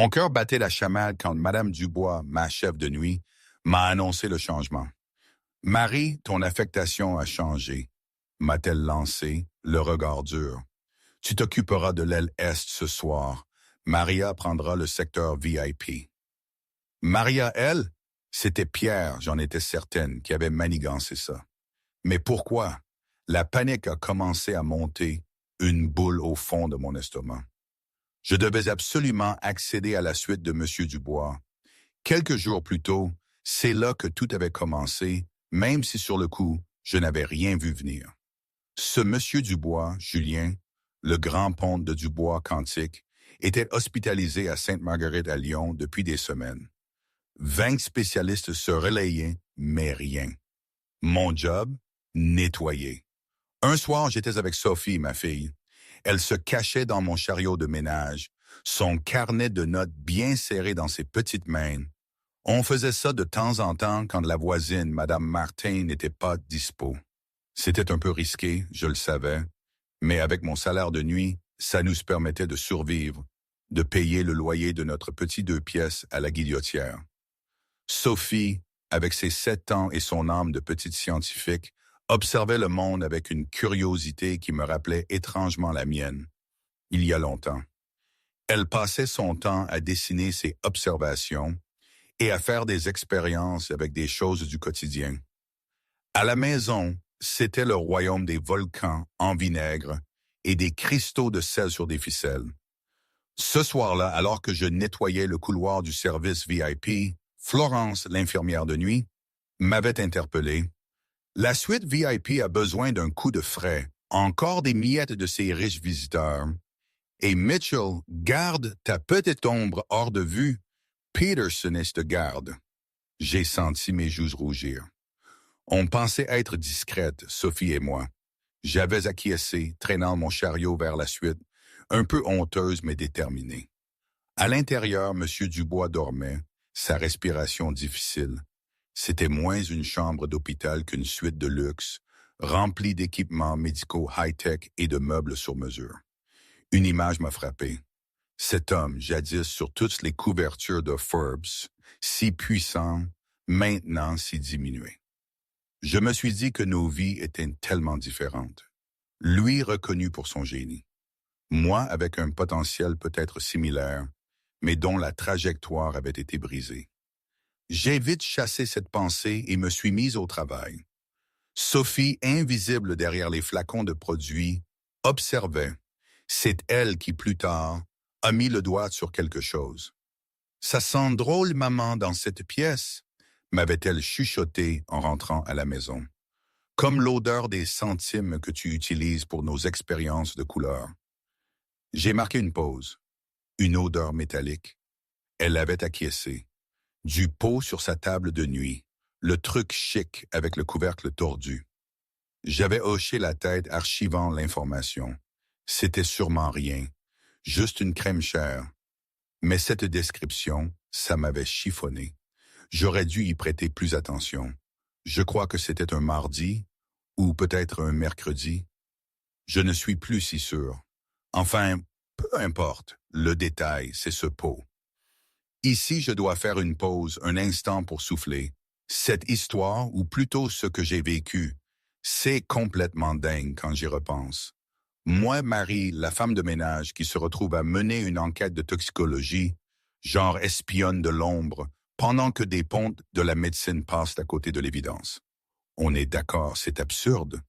Mon cœur battait la chamade quand Madame Dubois, ma chef de nuit, m'a annoncé le changement. Marie, ton affectation a changé, m'a-t-elle lancé, le regard dur. Tu t'occuperas de l'aile Est ce soir. Maria prendra le secteur VIP. Maria, elle, c'était Pierre, j'en étais certaine, qui avait manigancé ça. Mais pourquoi? La panique a commencé à monter, une boule au fond de mon estomac. Je devais absolument accéder à la suite de M. Dubois. Quelques jours plus tôt, c'est là que tout avait commencé, même si sur le coup, je n'avais rien vu venir. Ce M. Dubois, Julien, le grand ponte de Dubois Cantique, était hospitalisé à Sainte-Marguerite à Lyon depuis des semaines. 20 spécialistes se relayaient, mais rien. Mon job, nettoyer. Un soir, j'étais avec Sophie, ma fille. Elle se cachait dans mon chariot de ménage, son carnet de notes bien serré dans ses petites mains. On faisait ça de temps en temps quand la voisine, Madame Martin, n'était pas dispo. C'était un peu risqué, je le savais, mais avec mon salaire de nuit, ça nous permettait de survivre, de payer le loyer de notre petit 2 pièces à la guillotière. Sophie, avec ses 7 ans et son âme de petite scientifique, observait le monde avec une curiosité qui me rappelait étrangement la mienne, il y a longtemps. Elle passait son temps à dessiner ses observations et à faire des expériences avec des choses du quotidien. À la maison, c'était le royaume des volcans en vinaigre et des cristaux de sel sur des ficelles. Ce soir-là, alors que je nettoyais le couloir du service VIP, Florence, l'infirmière de nuit, m'avait interpellé. La suite VIP a besoin d'un coup de frais, encore des miettes de ses riches visiteurs. Et Mitchell, garde ta petite ombre hors de vue. Peterson est de garde. J'ai senti mes joues rougir. On pensait être discrètes, Sophie et moi. J'avais acquiescé, traînant mon chariot vers la suite, un peu honteuse mais déterminée. À l'intérieur, M. Dubois dormait, sa respiration difficile. C'était moins une chambre d'hôpital qu'une suite de luxe, remplie d'équipements médicaux high-tech et de meubles sur mesure. Une image m'a frappé. Cet homme, jadis sur toutes les couvertures de Forbes, si puissant, maintenant si diminué. Je me suis dit que nos vies étaient tellement différentes. Lui reconnu pour son génie. Moi avec un potentiel peut-être similaire, mais dont la trajectoire avait été brisée. J'ai vite chassé cette pensée et me suis mise au travail. Sophie, invisible derrière les flacons de produits, observait. C'est elle qui, plus tard, a mis le doigt sur quelque chose. « Ça sent drôle, maman, dans cette pièce », m'avait-elle chuchoté en rentrant à la maison. Comme l'odeur des centimes que tu utilises pour nos expériences de couleurs. J'ai marqué une pause. Une odeur métallique. Elle avait acquiescé. Du pot sur sa table de nuit, le truc chic avec le couvercle tordu. J'avais hoché la tête archivant l'information. C'était sûrement rien, juste une crème chère. Mais cette description, ça m'avait chiffonné. J'aurais dû y prêter plus attention. Je crois que c'était un mardi, ou peut-être un mercredi. Je ne suis plus si sûr. Enfin, peu importe, le détail, c'est ce pot. Ici, je dois faire une pause, un instant pour souffler. Cette histoire, ou plutôt ce que j'ai vécu, c'est complètement dingue quand j'y repense. Moi, Marie, la femme de ménage qui se retrouve à mener une enquête de toxicologie, genre espionne de l'ombre, pendant que des pontes de la médecine passent à côté de l'évidence. On est d'accord, c'est absurde.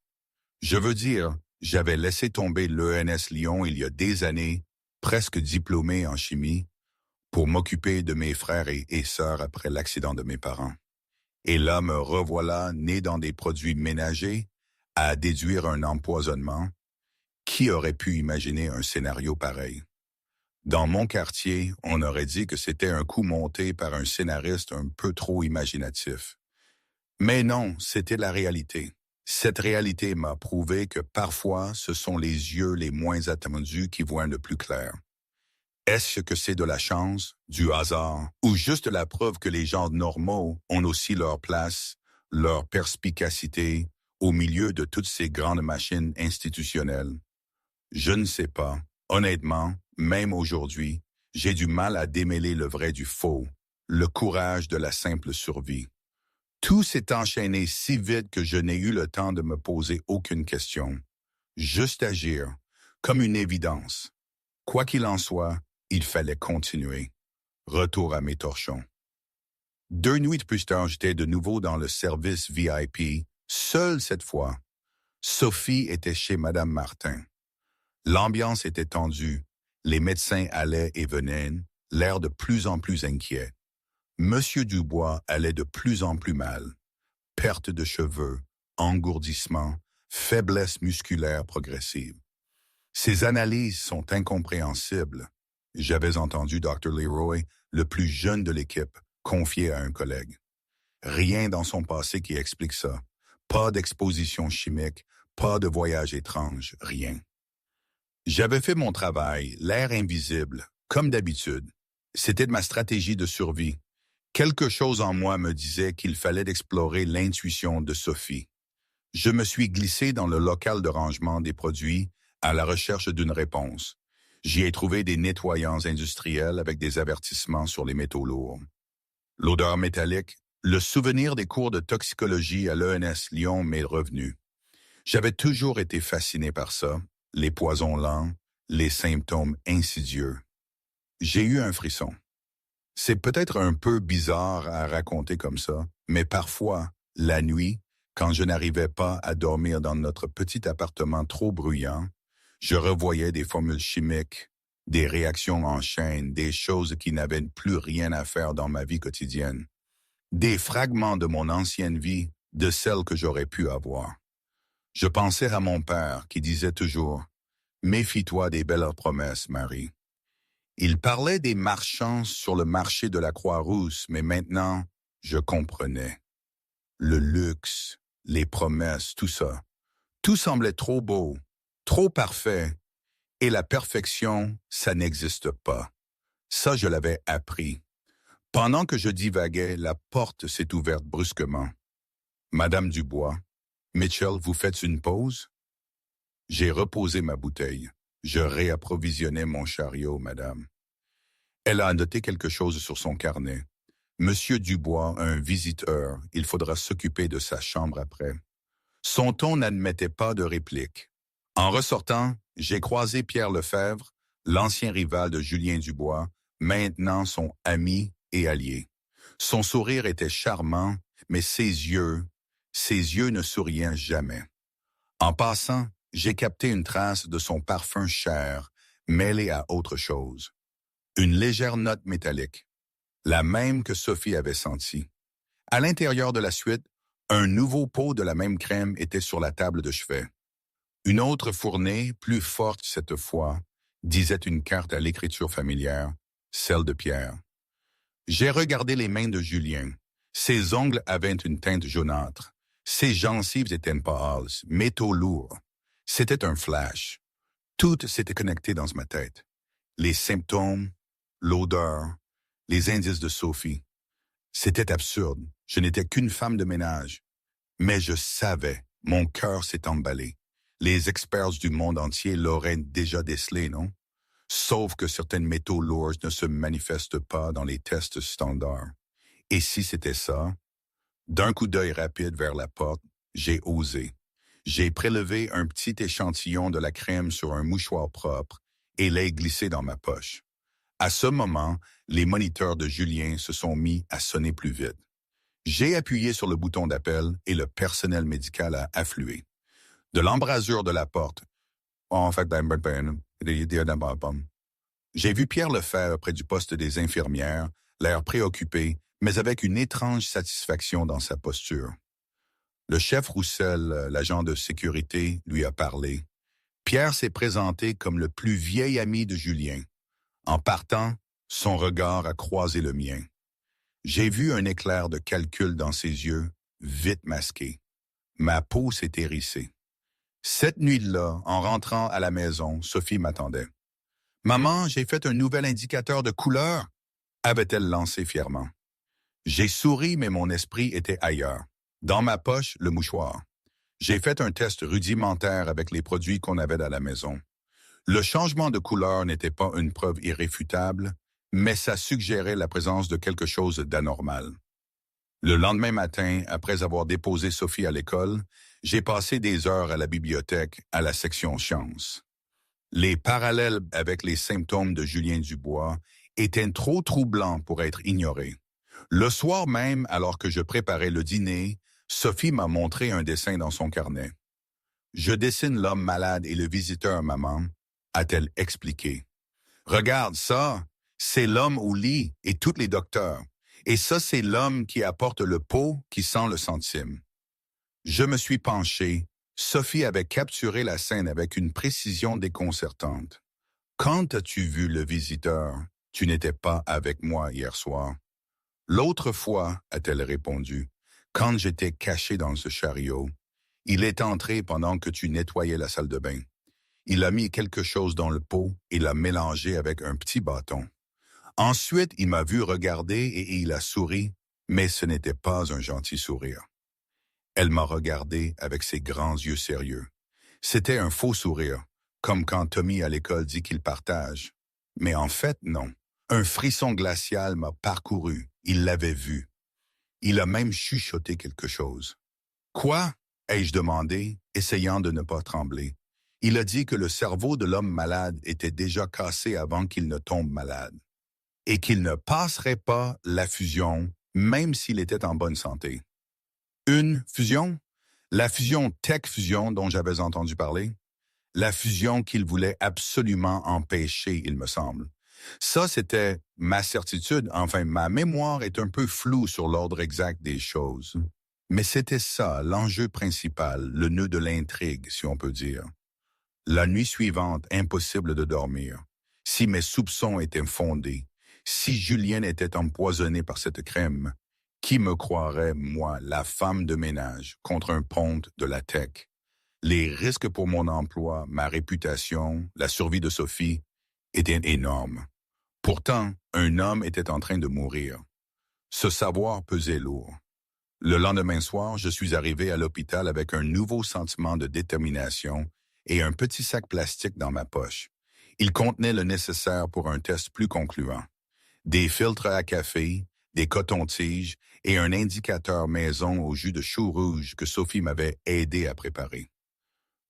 Je veux dire, j'avais laissé tomber l'ENS Lyon il y a des années, presque diplômé en chimie, pour m'occuper de mes frères et sœurs après l'accident de mes parents. Et là, me revoilà né dans des produits ménagers, à déduire un empoisonnement. Qui aurait pu imaginer un scénario pareil? Dans mon quartier, on aurait dit que c'était un coup monté par un scénariste un peu trop imaginatif. Mais non, c'était la réalité. Cette réalité m'a prouvé que parfois, ce sont les yeux les moins attendus qui voient le plus clair. Est-ce que c'est de la chance, du hasard, ou juste la preuve que les gens normaux ont aussi leur place, leur perspicacité, au milieu de toutes ces grandes machines institutionnelles? Je ne sais pas. Honnêtement, même aujourd'hui, J'ai du mal à démêler le vrai du faux, le courage de la simple survie. Tout s'est enchaîné si vite que je n'ai eu le temps de me poser aucune question. Juste agir, comme une évidence. Quoi qu'il en soit, il fallait continuer. Retour à mes torchons. 2 nuits plus tard, j'étais de nouveau dans le service VIP, seul cette fois. Sophie était chez Madame Martin. L'ambiance était tendue, les médecins allaient et venaient, l'air de plus en plus inquiet. Monsieur Dubois allait de plus en plus mal. Perte de cheveux, engourdissement, faiblesse musculaire progressive. Ces analyses sont incompréhensibles. J'avais entendu Dr. Leroy, le plus jeune de l'équipe, confier à un collègue. Rien dans son passé qui explique ça. Pas d'exposition chimique, pas de voyage étrange, rien. J'avais fait mon travail, l'air invisible, comme d'habitude. C'était de ma stratégie de survie. Quelque chose en moi me disait qu'il fallait explorer l'intuition de Sophie. Je me suis glissé dans le local de rangement des produits à la recherche d'une réponse. J'y ai trouvé des nettoyants industriels avec des avertissements sur les métaux lourds. L'odeur métallique, le souvenir des cours de toxicologie à l'ENS Lyon m'est revenu. J'avais toujours été fasciné par ça, les poisons lents, les symptômes insidieux. J'ai eu un frisson. C'est peut-être un peu bizarre à raconter comme ça, mais parfois, la nuit, quand je n'arrivais pas à dormir dans notre petit appartement trop bruyant, je revoyais des formules chimiques, des réactions en chaîne, des choses qui n'avaient plus rien à faire dans ma vie quotidienne. Des fragments de mon ancienne vie, de celle que j'aurais pu avoir. Je pensais à mon père qui disait toujours « Méfie-toi des belles promesses, Marie ». Il parlait des marchands sur le marché de la Croix-Rousse, mais maintenant, je comprenais. Le luxe, les promesses, tout ça. Tout semblait trop beau, trop parfait, et la perfection, ça n'existe pas. Ça, je l'avais appris. Pendant que je divaguais, la porte s'est ouverte brusquement. « Madame Dubois, Mitchell, vous faites une pause? » J'ai reposé ma bouteille. Je réapprovisionnais mon chariot, madame. Elle a noté quelque chose sur son carnet. Monsieur Dubois, un visiteur, il faudra s'occuper de sa chambre après. Son ton n'admettait pas de réplique. En ressortant, j'ai croisé Pierre Lefebvre, l'ancien rival de Julien Dubois, maintenant son ami et allié. Son sourire était charmant, mais ses yeux ne souriaient jamais. En passant, j'ai capté une trace de son parfum cher, mêlé à autre chose. Une légère note métallique, la même que Sophie avait sentie. À l'intérieur de la suite, un nouveau pot de la même crème était sur la table de chevet. Une autre fournée, plus forte cette fois, disait une carte à l'écriture familière, celle de Pierre. J'ai regardé les mains de Julien. Ses ongles avaient une teinte jaunâtre. Ses gencives étaient pâles, métaux lourds. C'était un flash. Tout s'était connecté dans ma tête. Les symptômes, l'odeur, les indices de Sophie. C'était absurde. Je n'étais qu'une femme de ménage. Mais je savais, mon cœur s'est emballé. Les experts du monde entier l'auraient déjà décelé, non? Sauf que certains métaux lourds ne se manifestent pas dans les tests standards. Et si c'était ça? D'un coup d'œil rapide vers la porte, j'ai osé. J'ai prélevé un petit échantillon de la crème sur un mouchoir propre et l'ai glissé dans ma poche. À ce moment, les moniteurs de Julien se sont mis à sonner plus vite. J'ai appuyé sur le bouton d'appel et le personnel médical a afflué. De l'embrasure de la porte, j'ai vu Pierre Lefebvre près du poste des infirmières, l'air préoccupé, mais avec une étrange satisfaction dans sa posture. Le chef Roussel, l'agent de sécurité, lui a parlé. Pierre s'est présenté comme le plus vieil ami de Julien. En partant, son regard a croisé le mien. J'ai vu un éclair de calcul dans ses yeux, vite masqué. Ma peau s'est hérissée. Cette nuit-là, en rentrant à la maison, Sophie m'attendait. « Maman, j'ai fait un nouvel indicateur de couleur », avait-elle lancé fièrement. J'ai souri, mais mon esprit était ailleurs. Dans ma poche, le mouchoir. J'ai fait un test rudimentaire avec les produits qu'on avait à la maison. Le changement de couleur n'était pas une preuve irréfutable, mais ça suggérait la présence de quelque chose d'anormal. Le lendemain matin, après avoir déposé Sophie à l'école, j'ai passé des heures à la bibliothèque, à la section sciences. Les parallèles avec les symptômes de Julien Dubois étaient trop troublants pour être ignorés. Le soir même, alors que je préparais le dîner, Sophie m'a montré un dessin dans son carnet. Je dessine l'homme malade et le visiteur, maman, a-t-elle expliqué. Regarde ça, c'est l'homme au lit et tous les docteurs. Et ça, c'est l'homme qui apporte le pot qui sent le centime. Je me suis penché. Sophie avait capturé la scène avec une précision déconcertante. Quand as-tu vu le visiteur? Tu n'étais pas avec moi hier soir. L'autre fois, a-t-elle répondu, quand j'étais caché dans ce chariot. Il est entré pendant que tu nettoyais la salle de bain. Il a mis quelque chose dans le pot et l'a mélangé avec un petit bâton. Ensuite, il m'a vu regarder et il a souri, mais ce n'était pas un gentil sourire. Elle m'a regardé avec ses grands yeux sérieux. C'était un faux sourire, comme quand Tommy à l'école dit qu'il partage. Mais en fait, non. Un frisson glacial m'a parcouru. Il l'avait vu. Il a même chuchoté quelque chose. « Quoi ?» ai-je demandé, essayant de ne pas trembler. Il a dit que le cerveau de l'homme malade était déjà cassé avant qu'il ne tombe malade, et qu'il ne passerait pas la fusion, même s'il était en bonne santé. Une fusion? La fusion tech-fusion dont j'avais entendu parler? La fusion qu'il voulait absolument empêcher, il me semble. Ça, c'était ma certitude, enfin, ma mémoire est un peu floue sur l'ordre exact des choses. Mais c'était ça, l'enjeu principal, le nœud de l'intrigue, si on peut dire. La nuit suivante, impossible de dormir. Si mes soupçons étaient fondés, si Julien était empoisonné par cette crème, qui me croirait, moi, la femme de ménage, contre un ponte de la tech? Les risques pour mon emploi, ma réputation, la survie de Sophie étaient énormes. Pourtant, un homme était en train de mourir. Ce savoir pesait lourd. Le lendemain soir, je suis arrivé à l'hôpital avec un nouveau sentiment de détermination et un petit sac plastique dans ma poche. Il contenait le nécessaire pour un test plus concluant. Des filtres à café, des cotons-tiges et un indicateur maison au jus de chou rouge que Sophie m'avait aidé à préparer.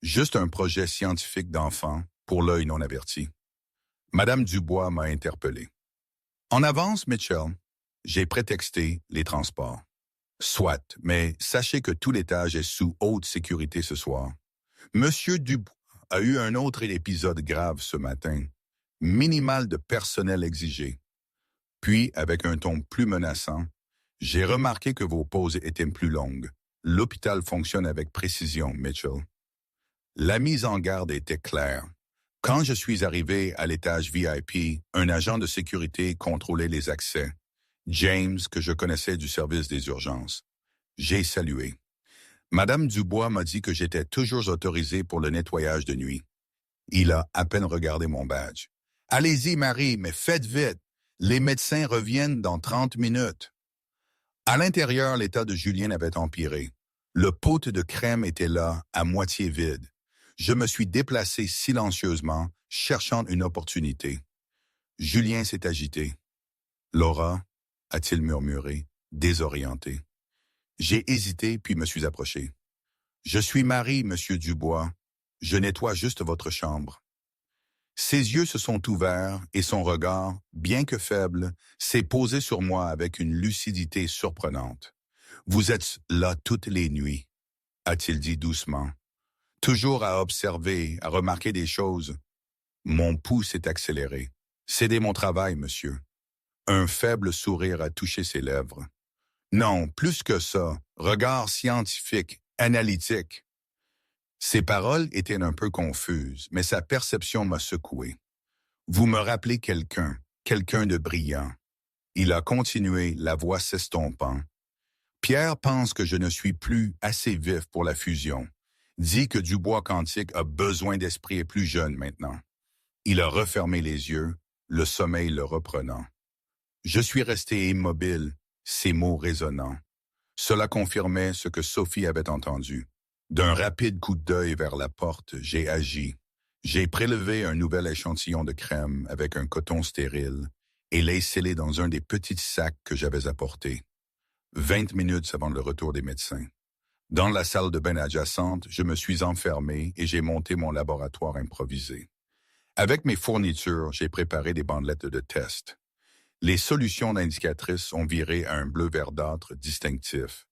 Juste un projet scientifique d'enfant pour l'œil non averti. Madame Dubois m'a interpellé. « En avance, Mitchell. » J'ai prétexté les transports. Soit, mais sachez que tout l'étage est sous haute sécurité ce soir. Monsieur Dubois a eu un autre épisode grave ce matin. Minimal de personnel exigé. Puis, avec un ton plus menaçant, j'ai remarqué que vos pauses étaient plus longues. L'hôpital fonctionne avec précision, Mitchell. La mise en garde était claire. Quand je suis arrivé à l'étage VIP, un agent de sécurité contrôlait les accès. James, que je connaissais du service des urgences. J'ai salué. Madame Dubois m'a dit que j'étais toujours autorisé pour le nettoyage de nuit. Il a à peine regardé mon badge. « Allez-y, Marie, mais faites vite. Les médecins reviennent dans 30 minutes. » À l'intérieur, l'état de Julien avait empiré. Le pot de crème était là, à moitié vide. Je me suis déplacé silencieusement, cherchant une opportunité. Julien s'est agité. « Laura ?» a-t-il murmuré, désorienté. J'ai hésité puis me suis approché. « Je suis Marie, monsieur Dubois. Je nettoie juste votre chambre. » Ses yeux se sont ouverts et son regard, bien que faible, s'est posé sur moi avec une lucidité surprenante. « Vous êtes là toutes les nuits, » a-t-il dit doucement. « Toujours à observer, à remarquer des choses. » Mon pouls s'est accéléré. « C'est mon travail, monsieur. » Un faible sourire a touché ses lèvres. Non, plus que ça, regard scientifique, analytique. Ses paroles étaient un peu confuses, mais sa perception m'a secoué. Vous me rappelez quelqu'un de brillant. Il a continué, la voix s'estompant. Pierre pense que je ne suis plus assez vif pour la fusion. Dit que Dubois Quantique a besoin d'esprit plus jeune maintenant. Il a refermé les yeux, le sommeil le reprenant. Je suis resté immobile, ces mots résonnants. Cela confirmait ce que Sophie avait entendu. D'un rapide coup d'œil vers la porte, j'ai agi. J'ai prélevé un nouvel échantillon de crème avec un coton stérile et les sceller dans un des petits sacs que j'avais apportés. 20 minutes avant le retour des médecins. Dans la salle de bain adjacente, je me suis enfermé et j'ai monté mon laboratoire improvisé. Avec mes fournitures, j'ai préparé des bandelettes de test. Les solutions indicatrices ont viré à un bleu verdâtre distinctif.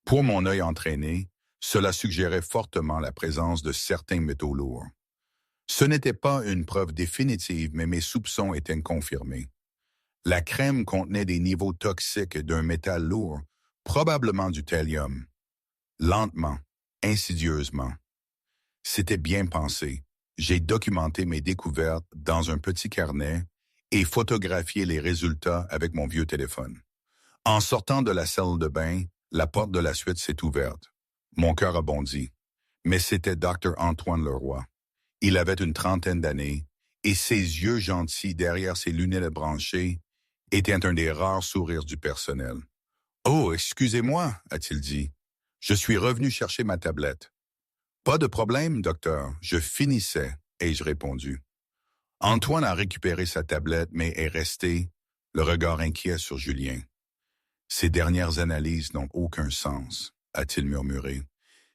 Pour mon œil entraîné, cela suggérait fortement la présence de certains métaux lourds. Ce n'était pas une preuve définitive, mais mes soupçons étaient confirmés. La crème contenait des niveaux toxiques d'un métal lourd, probablement du thallium. Lentement, insidieusement. C'était bien pensé. J'ai documenté mes découvertes dans un petit carnet et photographié les résultats avec mon vieux téléphone. En sortant de la salle de bain, la porte de la suite s'est ouverte. Mon cœur a bondi. Mais c'était Dr. Antoine Leroy. Il avait une trentaine d'années et ses yeux gentils derrière ses lunettes branchées étaient un des rares sourires du personnel. « Oh, excusez-moi, a-t-il dit. Je suis revenu chercher ma tablette. »« Pas de problème, docteur. Je finissais, ai-je répondu. Antoine a récupéré sa tablette, mais est resté, le regard inquiet sur Julien. « Ces dernières analyses n'ont aucun sens, a-t-il murmuré.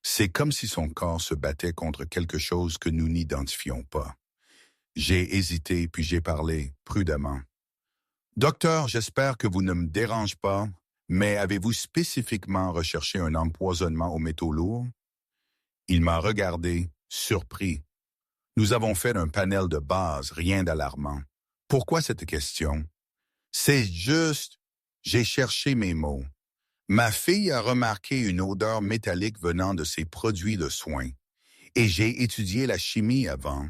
C'est comme si son corps se battait contre quelque chose que nous n'identifions pas. J'ai hésité, puis j'ai parlé, prudemment. « Docteur, j'espère que vous ne me dérangez pas, mais avez-vous spécifiquement recherché un empoisonnement aux métaux lourds? » Il m'a regardé, surpris. « Nous avons fait un panel de base, rien d'alarmant. Pourquoi cette question? » « C'est juste... » J'ai cherché mes mots. Ma fille a remarqué une odeur métallique venant de ses produits de soins. Et j'ai étudié la chimie avant.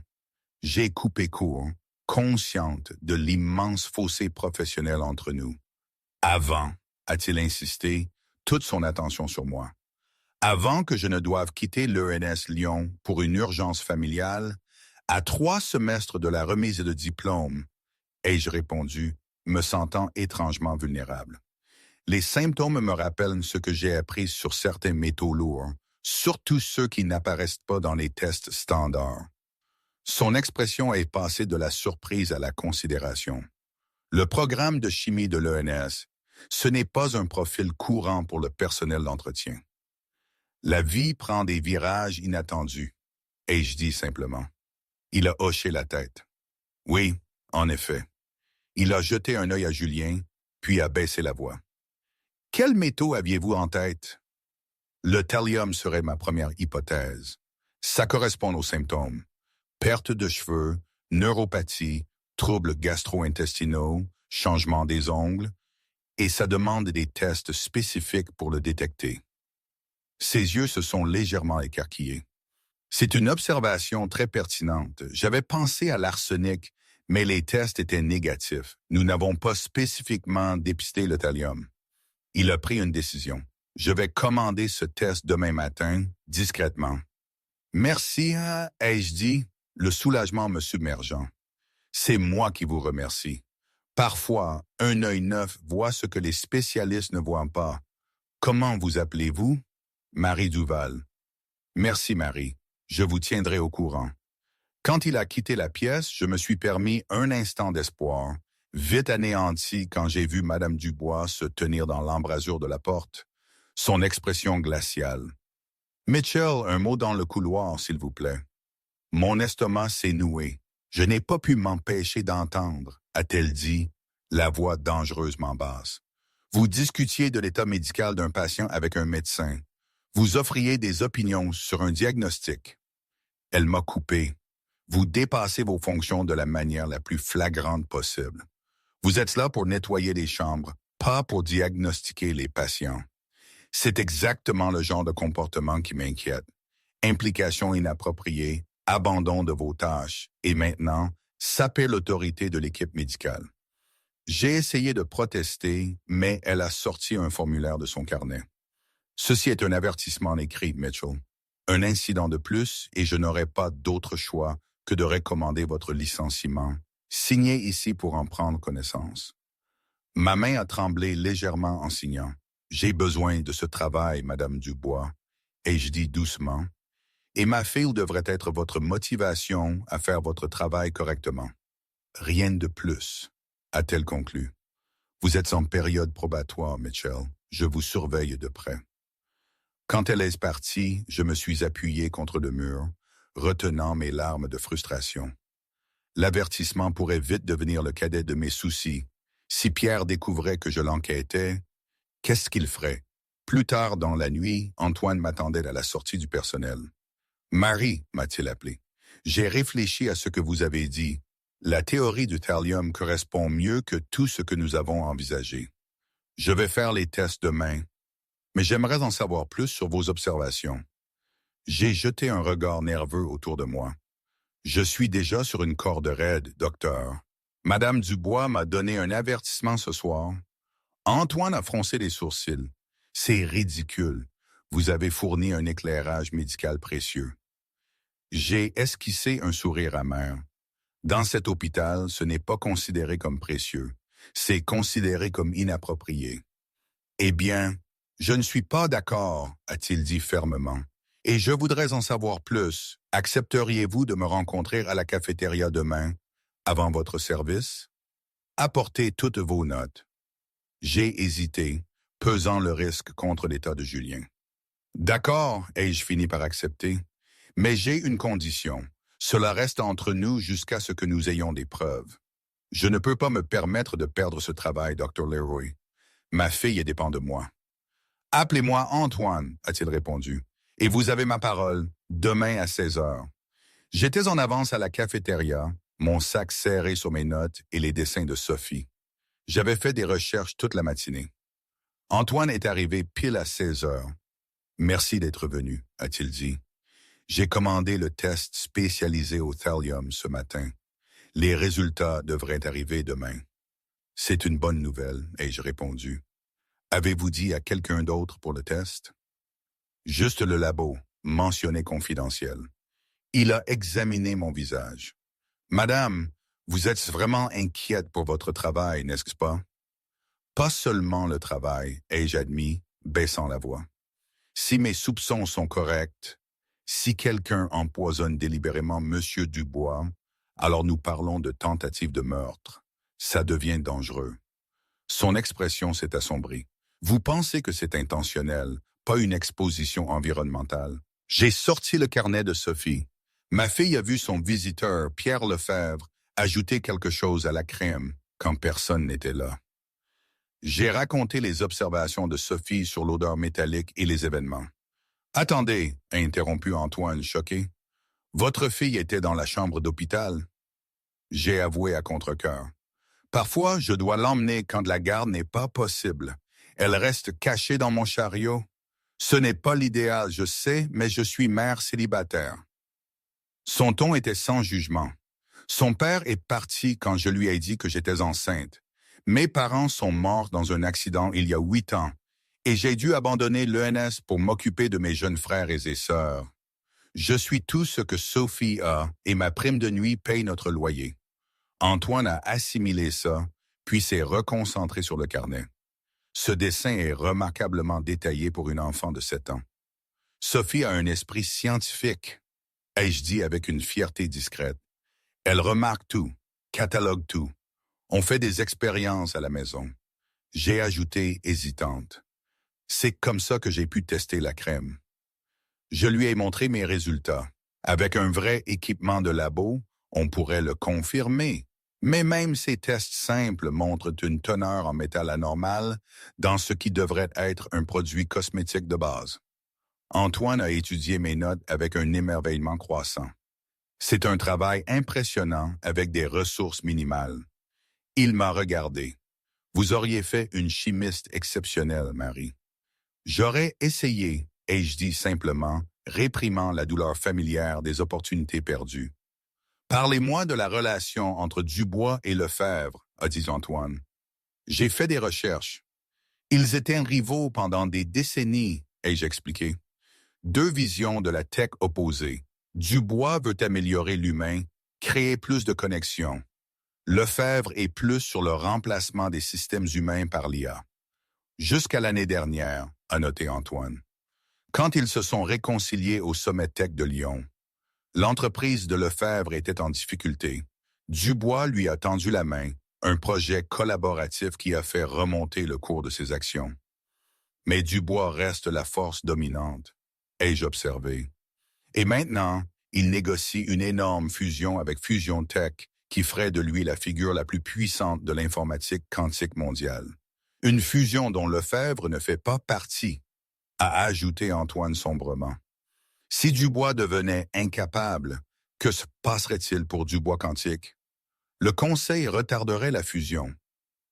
J'ai coupé court, consciente de l'immense fossé professionnel entre nous. Avant, a-t-il insisté, toute son attention sur moi. Avant que je ne doive quitter l'ENS Lyon pour une urgence familiale, à 3 semestres de la remise de diplôme, ai-je répondu, me sentant étrangement vulnérable. Les symptômes me rappellent ce que j'ai appris sur certains métaux lourds, surtout ceux qui n'apparaissent pas dans les tests standards. Son expression est passée de la surprise à la considération. Le programme de chimie de l'ENS, ce n'est pas un profil courant pour le personnel d'entretien. La vie prend des virages inattendus, ai-je dit simplement. Il a hoché la tête. Oui, en effet. Il a jeté un œil à Julien, puis a baissé la voix. « Quels métaux aviez-vous en tête? » Le thallium serait ma première hypothèse. Ça correspond aux symptômes. Perte de cheveux, neuropathie, troubles gastro-intestinaux, changement des ongles, et ça demande des tests spécifiques pour le détecter. Ses yeux se sont légèrement écarquillés. C'est une observation très pertinente. J'avais pensé à l'arsenic, mais les tests étaient négatifs. Nous n'avons pas spécifiquement dépisté le thallium. Il a pris une décision. Je vais commander ce test demain matin, discrètement. Merci, ai-je dit, le soulagement me submergeant. C'est moi qui vous remercie. Parfois, un œil neuf voit ce que les spécialistes ne voient pas. Comment vous appelez-vous? Marie Duval. Merci, Marie. Je vous tiendrai au courant. Quand il a quitté la pièce, je me suis permis un instant d'espoir, vite anéanti quand j'ai vu Madame Dubois se tenir dans l'embrasure de la porte, son expression glaciale. « Mitchell, un mot dans le couloir, s'il vous plaît. » Mon estomac s'est noué. Je n'ai pas pu m'empêcher d'entendre, a-t-elle dit, la voix dangereusement basse. Vous discutiez de l'état médical d'un patient avec un médecin. Vous offriez des opinions sur un diagnostic. Elle m'a coupé. Vous dépassez vos fonctions de la manière la plus flagrante possible. Vous êtes là pour nettoyer les chambres, pas pour diagnostiquer les patients. C'est exactement le genre de comportement qui m'inquiète. Implication inappropriée, abandon de vos tâches et maintenant, saper l'autorité de l'équipe médicale. J'ai essayé de protester, mais elle a sorti un formulaire de son carnet. Ceci est un avertissement écrit, Mitchell. Un incident de plus et je n'aurai pas d'autre choix que de recommander votre licenciement. Signez ici pour en prendre connaissance. Ma main a tremblé légèrement en signant. J'ai besoin de ce travail, Madame Dubois, et je dis doucement. Et ma fille devrait être votre motivation à faire votre travail correctement. Rien de plus, a-t-elle conclu. Vous êtes en période probatoire, Mitchell. Je vous surveille de près. Quand elle est partie, je me suis appuyé contre le mur, retenant mes larmes de frustration. L'avertissement pourrait vite devenir le cadet de mes soucis. Si Pierre découvrait que je l'enquêtais, qu'est-ce qu'il ferait? Plus tard dans la nuit, Antoine m'attendait à la sortie du personnel. « Marie » m'a-t-il appelé. « J'ai réfléchi à ce que vous avez dit. La théorie du thallium correspond mieux que tout ce que nous avons envisagé. Je vais faire les tests demain, mais j'aimerais en savoir plus sur vos observations. » J'ai jeté un regard nerveux autour de moi. « Je suis déjà sur une corde raide, docteur. Madame Dubois m'a donné un avertissement ce soir. » Antoine a froncé les sourcils. « C'est ridicule. Vous avez fourni un éclairage médical précieux. » J'ai esquissé un sourire amer. Dans cet hôpital, ce n'est pas considéré comme précieux. C'est considéré comme inapproprié. « Eh bien, je ne suis pas d'accord, » a-t-il dit fermement. « Et je voudrais en savoir plus. Accepteriez-vous de me rencontrer à la cafétéria demain, avant votre service? Apportez toutes vos notes. » J'ai hésité, pesant le risque contre l'état de Julien. « D'accord, ai-je fini par accepter. Mais j'ai une condition. Cela reste entre nous jusqu'à ce que nous ayons des preuves. Je ne peux pas me permettre de perdre ce travail, Dr. Leroy. Ma fille dépend de moi. »« Appelez-moi Antoine, » a-t-il répondu. « Et vous avez ma parole, demain à 16 heures. » J'étais en avance à la cafétéria, mon sac serré sur mes notes et les dessins de Sophie. J'avais fait des recherches toute la matinée. Antoine est arrivé pile à 16 heures. « Merci d'être venu, » a-t-il dit. « J'ai commandé le test spécialisé au thallium ce matin. Les résultats devraient arriver demain. »« C'est une bonne nouvelle, » ai-je répondu. « Avez-vous dit à quelqu'un d'autre pour le test? »« Juste le labo, mentionné confidentiel. Il a examiné mon visage. »« Madame, vous êtes vraiment inquiète pour votre travail, n'est-ce pas? »« Pas seulement le travail, » ai-je admis, baissant la voix. « Si mes soupçons sont corrects, si quelqu'un empoisonne délibérément Monsieur Dubois, alors nous parlons de tentative de meurtre. Ça devient dangereux. » Son expression s'est assombrie. « Vous pensez que c'est intentionnel, pas une exposition environnementale? » J'ai sorti le carnet de Sophie. Ma fille a vu son visiteur, Pierre Lefebvre, ajouter quelque chose à la crème quand personne n'était là. J'ai raconté les observations de Sophie sur l'odeur métallique et les événements. « Attendez, » a interrompu Antoine, choqué. « Votre fille était dans la chambre d'hôpital. » J'ai avoué à contre-cœur. « Parfois, je dois l'emmener quand la garde n'est pas possible. Elle reste cachée dans mon chariot. Ce n'est pas l'idéal, je sais, mais je suis mère célibataire. » Son ton était sans jugement. Son père est parti quand je lui ai dit que j'étais enceinte. Mes parents sont morts dans un accident il y a 8 ans et j'ai dû abandonner l'ENS pour m'occuper de mes jeunes frères et sœurs. Je suis tout ce que Sophie a et ma prime de nuit paye notre loyer. Antoine a assimilé ça, puis s'est reconcentré sur le carnet. Ce dessin est remarquablement détaillé pour une enfant de 7 ans. Sophie a un esprit scientifique, ai-je dit avec une fierté discrète. Elle remarque tout, catalogue tout. On fait des expériences à la maison. J'ai ajouté, hésitante. C'est comme ça que j'ai pu tester la crème. Je lui ai montré mes résultats. Avec un vrai équipement de labo, on pourrait le confirmer. Mais même ces tests simples montrent une teneur en métal anormal dans ce qui devrait être un produit cosmétique de base. Antoine a étudié mes notes avec un émerveillement croissant. C'est un travail impressionnant avec des ressources minimales. Il m'a regardé. Vous auriez fait une chimiste exceptionnelle, Marie. J'aurais essayé, ai-je dit simplement, réprimant la douleur familière des opportunités perdues. Parlez-moi de la relation entre Dubois et Lefebvre, a dit Antoine. J'ai fait des recherches. Ils étaient rivaux pendant des décennies, ai-je expliqué. 2 visions de la tech opposées. Dubois veut améliorer l'humain, créer plus de connexions. Lefebvre est plus sur le remplacement des systèmes humains par l'IA. Jusqu'à l'année dernière, a noté Antoine. Quand ils se sont réconciliés au sommet tech de Lyon, l'entreprise de Lefebvre était en difficulté. Dubois lui a tendu la main, un projet collaboratif qui a fait remonter le cours de ses actions. Mais Dubois reste la force dominante, ai-je observé. Et maintenant, il négocie une énorme fusion avec Fusion Tech qui ferait de lui la figure la plus puissante de l'informatique quantique mondiale. Une fusion dont Lefebvre ne fait pas partie, a ajouté Antoine sombrement. Si Dubois devenait incapable, que se passerait-il pour Dubois Quantique? Le Conseil retarderait la fusion,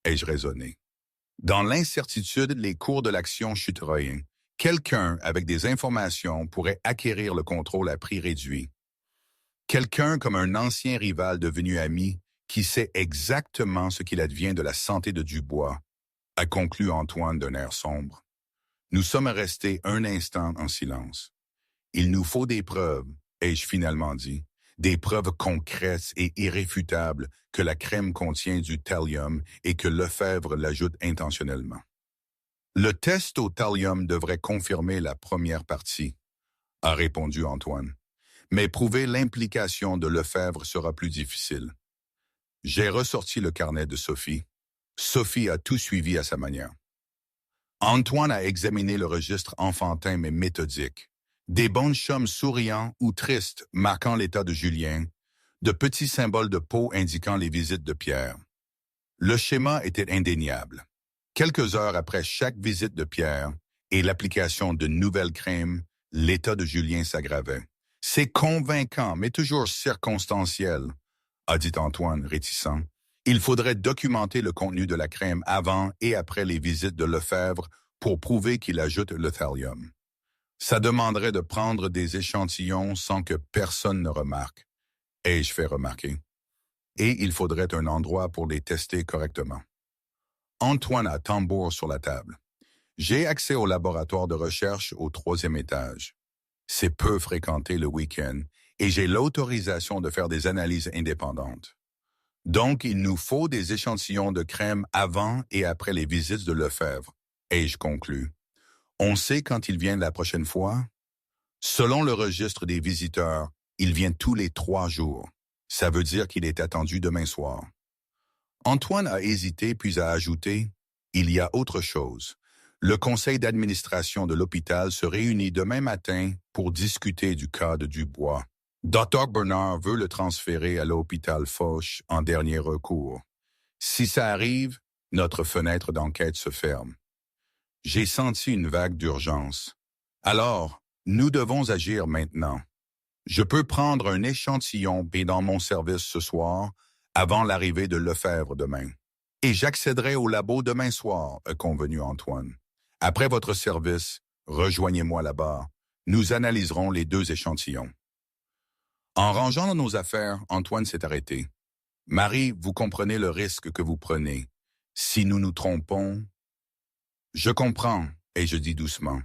ai-je raisonné. Dans l'incertitude, les cours de l'action chuterions. Quelqu'un avec des informations pourrait acquérir le contrôle à prix réduit. Quelqu'un comme un ancien rival devenu ami qui sait exactement ce qu'il advient de la santé de Dubois, a conclu Antoine d'un air sombre. Nous sommes restés un instant en silence. Il nous faut des preuves, ai-je finalement dit, des preuves concrètes et irréfutables que la crème contient du thallium et que Lefebvre l'ajoute intentionnellement. Le test au thallium devrait confirmer la première partie, a répondu Antoine, mais prouver l'implication de Lefebvre sera plus difficile. J'ai ressorti le carnet de Sophie. Sophie a tout suivi à sa manière. Antoine a examiné le registre enfantin mais méthodique. Des bonshommes souriants ou tristes marquant l'état de Julien, de petits symboles de peau indiquant les visites de Pierre. Le schéma était indéniable. Quelques heures après chaque visite de Pierre et l'application de nouvelles crèmes, l'état de Julien s'aggravait. C'est convaincant, mais toujours circonstanciel, a dit Antoine réticent. Il faudrait documenter le contenu de la crème avant et après les visites de Lefebvre pour prouver qu'il ajoute le thallium. Ça demanderait de prendre des échantillons sans que personne ne remarque, ai-je fait remarquer. Et il faudrait un endroit pour les tester correctement. Antoine a tambour sur la table. J'ai accès au laboratoire de recherche au 3e étage. C'est peu fréquenté le week-end et j'ai l'autorisation de faire des analyses indépendantes. Donc, il nous faut des échantillons de crème avant et après les visites de Lefebvre, ai-je conclu. On sait quand il vient la prochaine fois? Selon le registre des visiteurs, il vient tous les 3 jours. Ça veut dire qu'il est attendu demain soir. Antoine a hésité puis a ajouté « Il y a autre chose. Le conseil d'administration de l'hôpital se réunit demain matin pour discuter du cas de Dubois. Dr. Bernard veut le transférer à l'hôpital Foch en dernier recours. Si ça arrive, notre fenêtre d'enquête se ferme. J'ai senti une vague d'urgence. Alors, nous devons agir maintenant. Je peux prendre un échantillon et dans mon service ce soir, avant l'arrivée de Lefebvre demain. Et j'accéderai au labo demain soir, a convenu Antoine. Après votre service, rejoignez-moi là-bas. Nous analyserons les 2 échantillons. En rangeant nos affaires, Antoine s'est arrêté. Marie, vous comprenez le risque que vous prenez. Si nous nous trompons... Je comprends, et je dis doucement.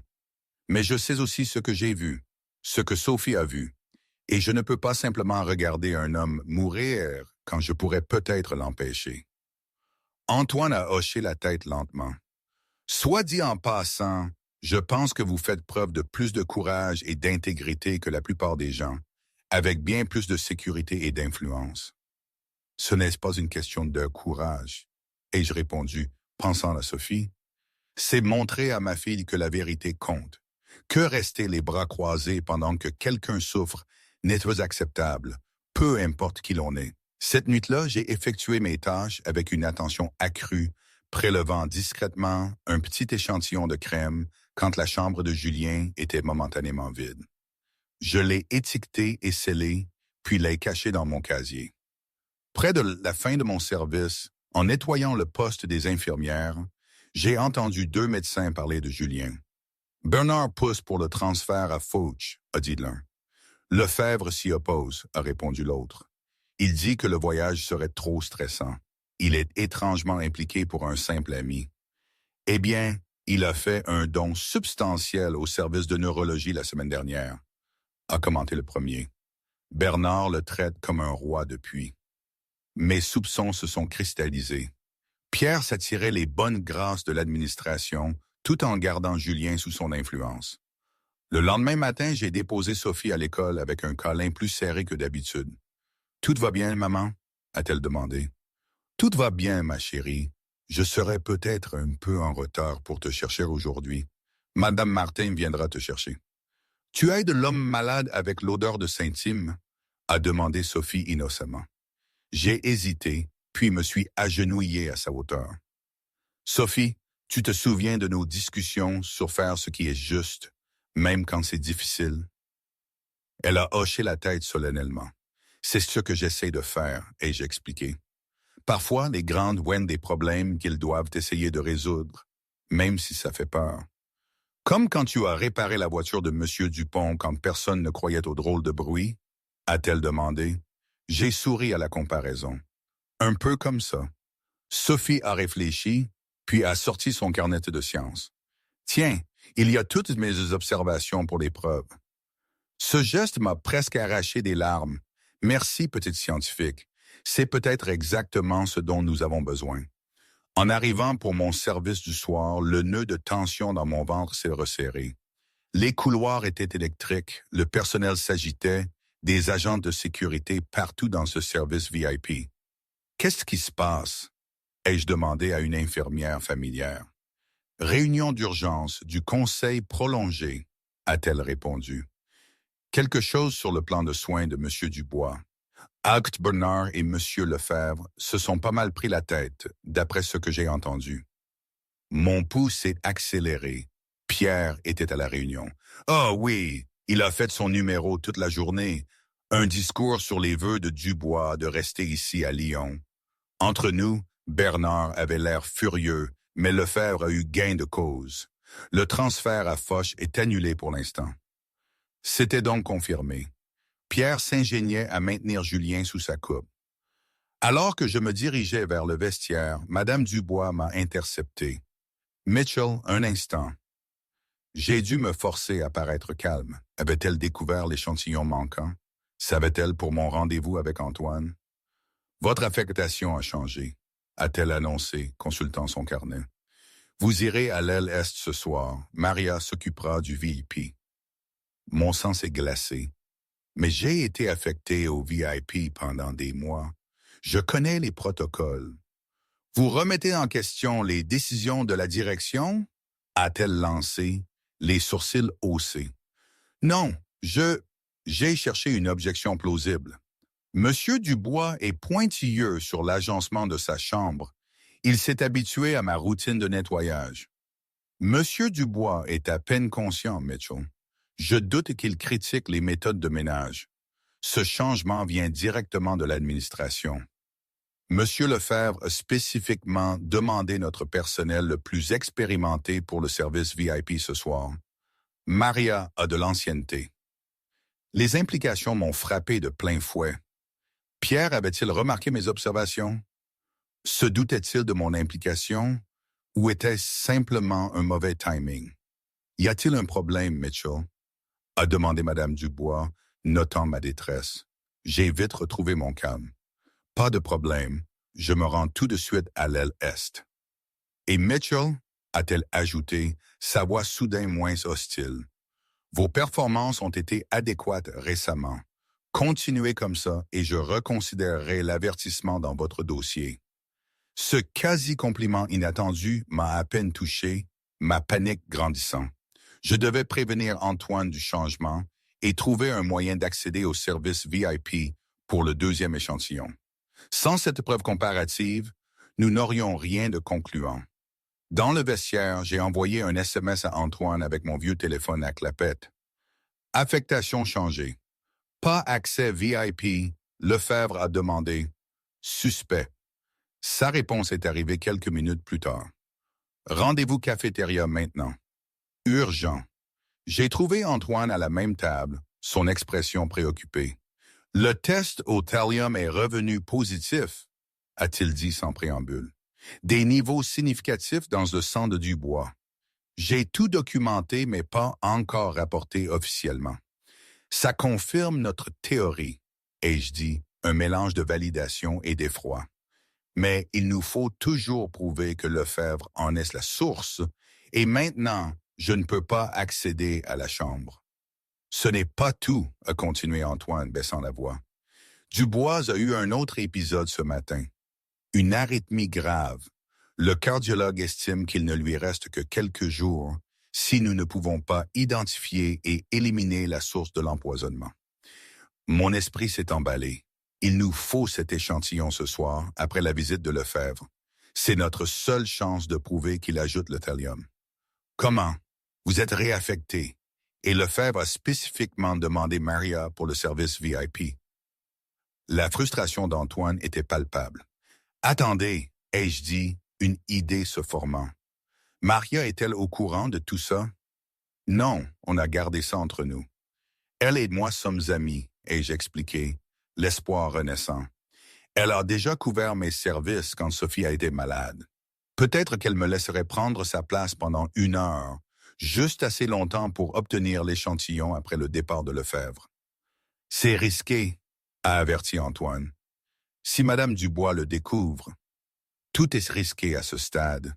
Mais je sais aussi ce que j'ai vu, ce que Sophie a vu. Et je ne peux pas simplement regarder un homme mourir quand je pourrais peut-être l'empêcher. Antoine a hoché la tête lentement. Soit dit en passant, je pense que vous faites preuve de plus de courage et d'intégrité que la plupart des gens, avec bien plus de sécurité et d'influence. Ce n'est pas une question de courage, ai-je répondu, pensant à Sophie. C'est montrer à ma fille que la vérité compte. Que rester les bras croisés pendant que quelqu'un souffre n'est pas acceptable, peu importe qui l'on est. Cette nuit-là, j'ai effectué mes tâches avec une attention accrue, prélevant discrètement un petit échantillon de crème quand la chambre de Julien était momentanément vide. Je l'ai étiqueté et scellé, puis l'ai caché dans mon casier. Près de la fin de mon service, en nettoyant le poste des infirmières, j'ai entendu 2 médecins parler de Julien. Bernard pousse pour le transfert à Foch, a dit l'un. Lefebvre s'y oppose, a répondu l'autre. Il dit que le voyage serait trop stressant. Il est étrangement impliqué pour un simple ami. Eh bien, il a fait un don substantiel au service de neurologie la semaine dernière, a commenté le premier. Bernard le traite comme un roi depuis. Mes soupçons se sont cristallisés. Pierre s'attirait les bonnes grâces de l'administration tout en gardant Julien sous son influence. Le lendemain matin, j'ai déposé Sophie à l'école avec un câlin plus serré que d'habitude. « Tout va bien, maman ?» a-t-elle demandé. Tout va bien, ma chérie. Je serai peut-être un peu en retard pour te chercher aujourd'hui. Madame Martin viendra te chercher. Tu aides l'homme malade avec l'odeur de Saint-Im? A demandé Sophie innocemment. J'ai hésité, puis me suis agenouillé à sa hauteur. Sophie, tu te souviens de nos discussions sur faire ce qui est juste, même quand c'est difficile? Elle a hoché la tête solennellement. C'est ce que j'essaie de faire, ai-je expliqué. Parfois, les grandes voient des problèmes qu'ils doivent essayer de résoudre, même si ça fait peur. Comme quand tu as réparé la voiture de M. Dupont quand personne ne croyait au drôle de bruit, a-t-elle demandé. J'ai souri à la comparaison. Un peu comme ça. Sophie a réfléchi, puis a sorti son carnet de sciences. Tiens, il y a toutes mes observations pour les preuves. Ce geste m'a presque arraché des larmes. Merci, petite scientifique. C'est peut-être exactement ce dont nous avons besoin. En arrivant pour mon service du soir, le nœud de tension dans mon ventre s'est resserré. Les couloirs étaient électriques, le personnel s'agitait, des agents de sécurité partout dans ce service VIP. Qu'est-ce qui se passe? Ai-je demandé à une infirmière familière. Réunion d'urgence du conseil prolongé, a-t-elle répondu. Quelque chose sur le plan de soins de M. Dubois. Act Bernard et M. Lefebvre se sont pas mal pris la tête, d'après ce que j'ai entendu. Mon pouls s'est accéléré. Pierre était à la réunion. Ah oui, il a fait son numéro toute la journée. Un discours sur les vœux de Dubois de rester ici à Lyon. Entre nous, Bernard avait l'air furieux, mais Lefebvre a eu gain de cause. Le transfert à Foch est annulé pour l'instant. C'était donc confirmé. Pierre s'ingéniait à maintenir Julien sous sa coupe. Alors que je me dirigeais vers le vestiaire, Madame Dubois m'a intercepté. « Mitchell, un instant. » J'ai dû me forcer à paraître calme. Avait-elle découvert l'échantillon manquant? Savait-elle pour mon rendez-vous avec Antoine? « Votre affectation a changé, » a-t-elle annoncé, consultant son carnet. « Vous irez à l'aile Est ce soir. Maria s'occupera du VIP. » Mon sang s'est glacé. Mais j'ai été affecté au VIP pendant des mois. Je connais les protocoles. Vous remettez en question les décisions de la direction? A-t-elle lancé, les sourcils haussés. Non, j'ai cherché une objection plausible. Monsieur Dubois est pointilleux sur l'agencement de sa chambre. Il s'est habitué à ma routine de nettoyage. Monsieur Dubois est à peine conscient, Mitchell. Je doute qu'il critique les méthodes de ménage. Ce changement vient directement de l'administration. Monsieur Lefebvre a spécifiquement demandé notre personnel le plus expérimenté pour le service VIP ce soir. Maria a de l'ancienneté. Les implications m'ont frappé de plein fouet. Pierre avait-il remarqué mes observations? Se doutait-il de mon implication? Ou était-ce simplement un mauvais timing? Y a-t-il un problème, Mitchell? A demandé Madame Dubois, notant ma détresse. J'ai vite retrouvé mon calme. Pas de problème, je me rends tout de suite à l'aile Est. Et Mitchell, a-t-elle ajouté, sa voix soudain moins hostile. Vos performances ont été adéquates récemment. Continuez comme ça et je reconsidérerai l'avertissement dans votre dossier. Ce quasi-compliment inattendu m'a à peine touché, ma panique grandissant. Je devais prévenir Antoine du changement et trouver un moyen d'accéder au service VIP pour le deuxième échantillon. Sans cette preuve comparative, nous n'aurions rien de concluant. Dans le vestiaire, j'ai envoyé un SMS à Antoine avec mon vieux téléphone à clapette. Affectation changée. Pas accès VIP, Lefebvre a demandé. Suspect. Sa réponse est arrivée quelques minutes plus tard. Rendez-vous cafétéria maintenant. Urgent. J'ai trouvé Antoine à la même table, son expression préoccupée. Le test au thallium est revenu positif, a-t-il dit sans préambule. Des niveaux significatifs dans le sang de Dubois. J'ai tout documenté mais pas encore rapporté officiellement. Ça confirme notre théorie, ai-je dit, un mélange de validation et d'effroi. Mais il nous faut toujours prouver que Lefebvre en est la source, et maintenant, je ne peux pas accéder à la chambre. Ce n'est pas tout, a continué Antoine, baissant la voix. Dubois a eu un autre épisode ce matin. Une arythmie grave. Le cardiologue estime qu'il ne lui reste que quelques jours si nous ne pouvons pas identifier et éliminer la source de l'empoisonnement. Mon esprit s'est emballé. Il nous faut cet échantillon ce soir, après la visite de Lefebvre. C'est notre seule chance de prouver qu'il ajoute le thallium. Comment? Vous êtes réaffecté. Et Lefebvre a spécifiquement demandé Maria pour le service VIP. La frustration d'Antoine était palpable. Attendez, ai-je dit, une idée se formant. Maria est-elle au courant de tout ça? Non, on a gardé ça entre nous. Elle et moi sommes amis, ai-je expliqué, l'espoir renaissant. Elle a déjà couvert mes services quand Sophie a été malade. Peut-être qu'elle me laisserait prendre sa place pendant 1 heure, juste assez longtemps pour obtenir l'échantillon après le départ de Lefebvre. C'est risqué, a averti Antoine. Si Madame Dubois le découvre, tout est risqué à ce stade,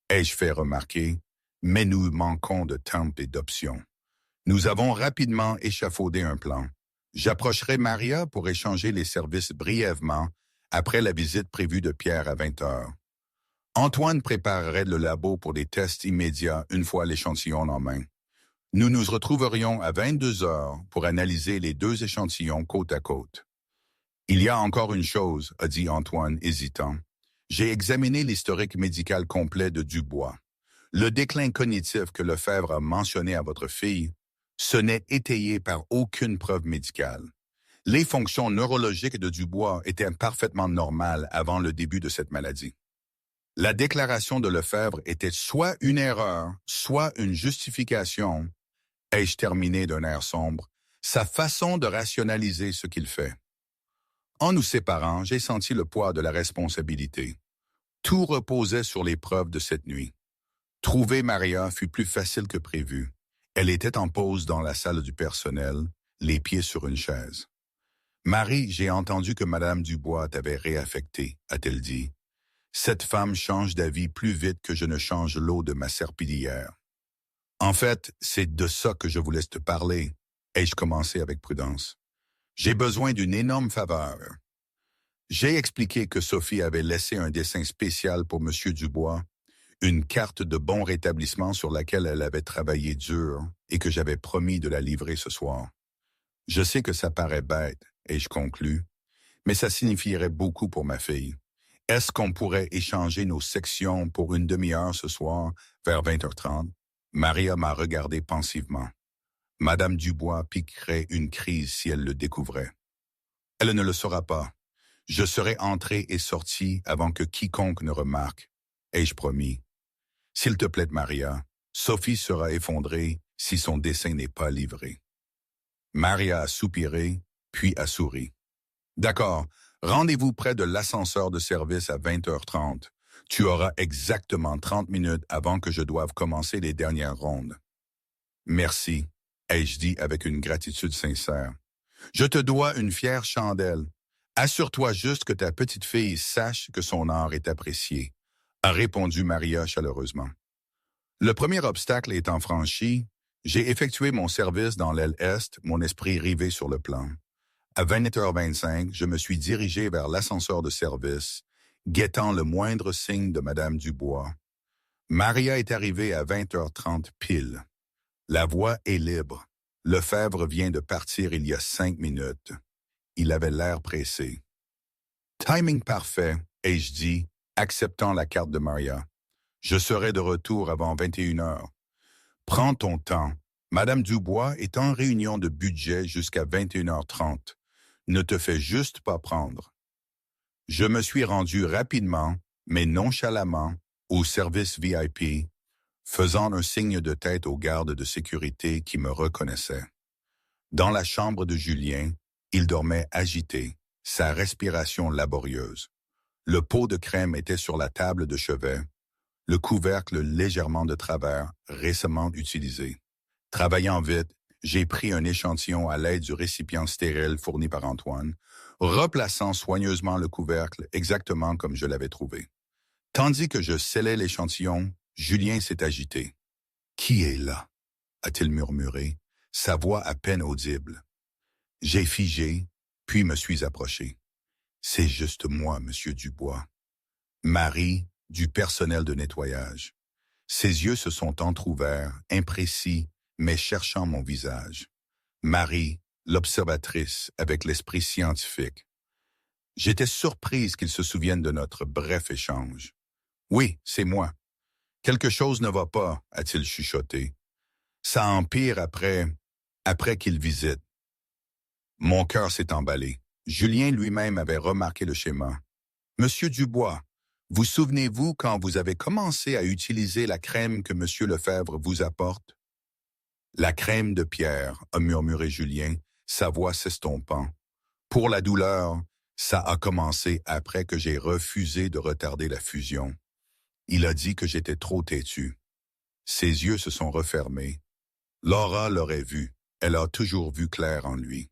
ai-je fait remarquer, mais nous manquons de temps et d'options. Nous avons rapidement échafaudé un plan. J'approcherai Maria pour échanger les services brièvement après la visite prévue de Pierre à 20 heures. Antoine préparerait le labo pour des tests immédiats une fois l'échantillon en main. Nous nous retrouverions à 22 heures pour analyser les 2 échantillons côte à côte. Il y a encore une chose, a dit Antoine, hésitant. J'ai examiné l'historique médical complet de Dubois. Le déclin cognitif que Lefebvre a mentionné à votre fille, ce n'est étayé par aucune preuve médicale. Les fonctions neurologiques de Dubois étaient parfaitement normales avant le début de cette maladie. La déclaration de Lefebvre était soit une erreur, soit une justification, ai-je terminé d'un air sombre, sa façon de rationaliser ce qu'il fait. En nous séparant, j'ai senti le poids de la responsabilité. Tout reposait sur les preuves de cette nuit. Trouver Maria fut plus facile que prévu. Elle était en pause dans la salle du personnel, les pieds sur une chaise. « Marie, j'ai entendu que Madame Dubois t'avait réaffectée, a-t-elle dit. Cette femme change d'avis plus vite que je ne change l'eau de ma serpillière. En fait, c'est de ça que je voulais te parler, ai-je commencé avec prudence. J'ai besoin d'une énorme faveur. J'ai expliqué que Sophie avait laissé un dessin spécial pour M. Dubois, une carte de bon rétablissement sur laquelle elle avait travaillé dur et que j'avais promis de la livrer ce soir. Je sais que ça paraît bête, ai-je conclu, mais ça signifierait beaucoup pour ma fille. Est-ce qu'on pourrait échanger nos sections pour une demi-heure ce soir, vers 20h30? Maria m'a regardé pensivement. Madame Dubois piquerait une crise si elle le découvrait. Elle ne le saura pas. Je serai entré et sorti avant que quiconque ne remarque, ai-je promis. S'il te plaît, Maria, Sophie sera effondrée si son dessin n'est pas livré. Maria a soupiré, puis a souri. D'accord, rendez-vous près de l'ascenseur de service à 20h30. Tu auras exactement 30 minutes avant que je doive commencer les dernières rondes. Merci, ai-je dit avec une gratitude sincère. Je te dois une fière chandelle. Assure-toi juste que ta petite fille sache que son art est apprécié, a répondu Maria chaleureusement. Le premier obstacle étant franchi, j'ai effectué mon service dans l'aile est, mon esprit rivé sur le plan. À 20h25, je me suis dirigé vers l'ascenseur de service, guettant le moindre signe de Madame Dubois. Maria est arrivée à 20h30 pile. La voie est libre. Lefebvre vient de partir il y a 5 minutes. Il avait l'air pressé. Timing parfait, ai-je dit, acceptant la carte de Maria. Je serai de retour avant 21h. Prends ton temps. Madame Dubois est en réunion de budget jusqu'à 21h30. Ne te fais juste pas prendre. Je me suis rendu rapidement, mais nonchalamment, au service VIP, faisant un signe de tête aux gardes de sécurité qui me reconnaissaient. Dans la chambre de Julien, il dormait agité, sa respiration laborieuse. Le pot de crème était sur la table de chevet, le couvercle légèrement de travers, récemment utilisé. Travaillant vite, j'ai pris un échantillon à l'aide du récipient stérile fourni par Antoine, replaçant soigneusement le couvercle exactement comme je l'avais trouvé. Tandis que je scellais l'échantillon, Julien s'est agité. « Qui est là ?» a-t-il murmuré, sa voix à peine audible. J'ai figé, puis me suis approché. « C'est juste moi, Monsieur Dubois. » Marie, du personnel de nettoyage. Ses yeux se sont entr'ouverts, imprécis, mais cherchant mon visage. Marie, l'observatrice, avec l'esprit scientifique. J'étais surprise qu'il se souvienne de notre bref échange. Oui, c'est moi. Quelque chose ne va pas, a-t-il chuchoté. Ça empire après qu'il visite. Mon cœur s'est emballé. Julien lui-même avait remarqué le schéma. Monsieur Dubois, vous souvenez-vous quand vous avez commencé à utiliser la crème que Monsieur Lefebvre vous apporte? La crème de pierre, a murmuré Julien, sa voix s'estompant. Pour la douleur, ça a commencé après que j'ai refusé de retarder la fusion. Il a dit que j'étais trop têtu. Ses yeux se sont refermés. Laura l'aurait vu. Elle a toujours vu clair en lui.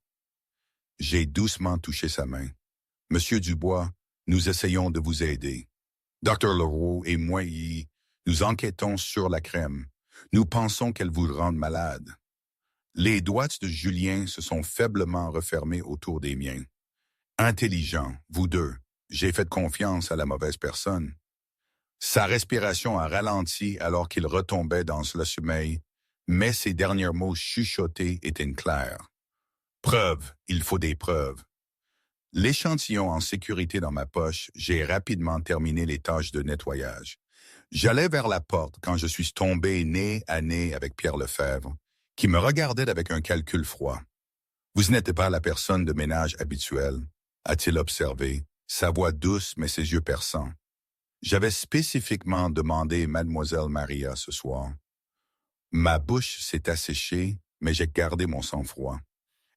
J'ai doucement touché sa main. Monsieur Dubois, nous essayons de vous aider. Dr. Leroux et moi, nous enquêtons sur la crème. Nous pensons qu'elle vous rend malade. Les doigts de Julien se sont faiblement refermés autour des miens. Intelligent, vous deux. J'ai fait confiance à la mauvaise personne. Sa respiration a ralenti alors qu'il retombait dans le sommeil, mais ses derniers mots chuchotés étaient clairs. Preuves, il faut des preuves. L'échantillon en sécurité dans ma poche, j'ai rapidement terminé les tâches de nettoyage. J'allais vers la porte quand je suis tombé nez à nez avec Pierre Lefebvre, qui me regardait avec un calcul froid. « Vous n'êtes pas la personne de ménage habituelle », a-t-il observé, sa voix douce mais ses yeux perçants. J'avais spécifiquement demandé Mademoiselle Maria ce soir. Ma bouche s'est asséchée, mais j'ai gardé mon sang-froid.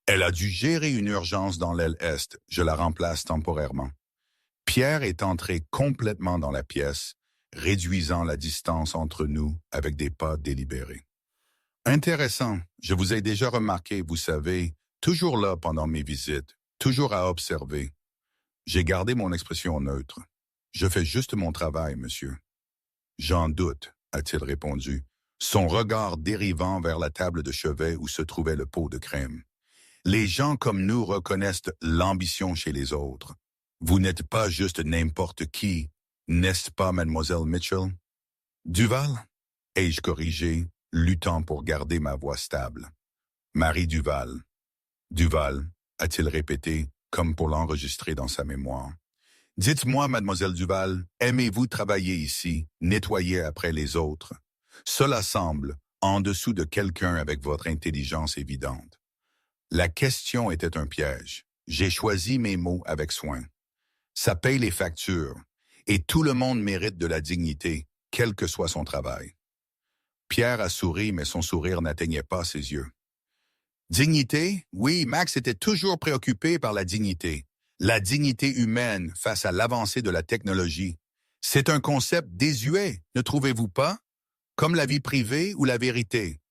Elle a dû gérer une urgence dans l'aile est, je la remplace temporairement. Pierre est entré complètement dans la pièce, réduisant la distance entre nous avec des pas délibérés. Intéressant, je vous ai déjà remarqué, vous savez, toujours là pendant mes visites, toujours à observer. J'ai gardé mon expression neutre. Je fais juste mon travail, monsieur. J'en doute, a-t-il répondu, son regard dérivant vers la table de chevet où se trouvait le pot de crème. Les gens comme nous reconnaissent l'ambition chez les autres. Vous n'êtes pas juste n'importe qui, n'est-ce pas, mademoiselle Mitchell? Duval? Ai-je corrigé, luttant pour garder ma voix stable. Marie Duval. Duval, a-t-il répété, comme pour l'enregistrer dans sa mémoire. Dites-moi, mademoiselle Duval, aimez-vous travailler ici, nettoyer après les autres? Cela semble, en dessous de quelqu'un avec votre intelligence évidente. La question était un piège. J'ai choisi mes mots avec soin. Ça paye les factures, et tout le monde mérite de la dignité, quel que soit son travail. Pierre a souri, mais son sourire n'atteignait pas ses yeux. Dignité? Oui, Max était toujours préoccupé par la dignité. La dignité humaine face à l'avancée de la technologie. C'est un concept désuet, ne trouvez-vous pas? Comme la vie privée ou la vérité.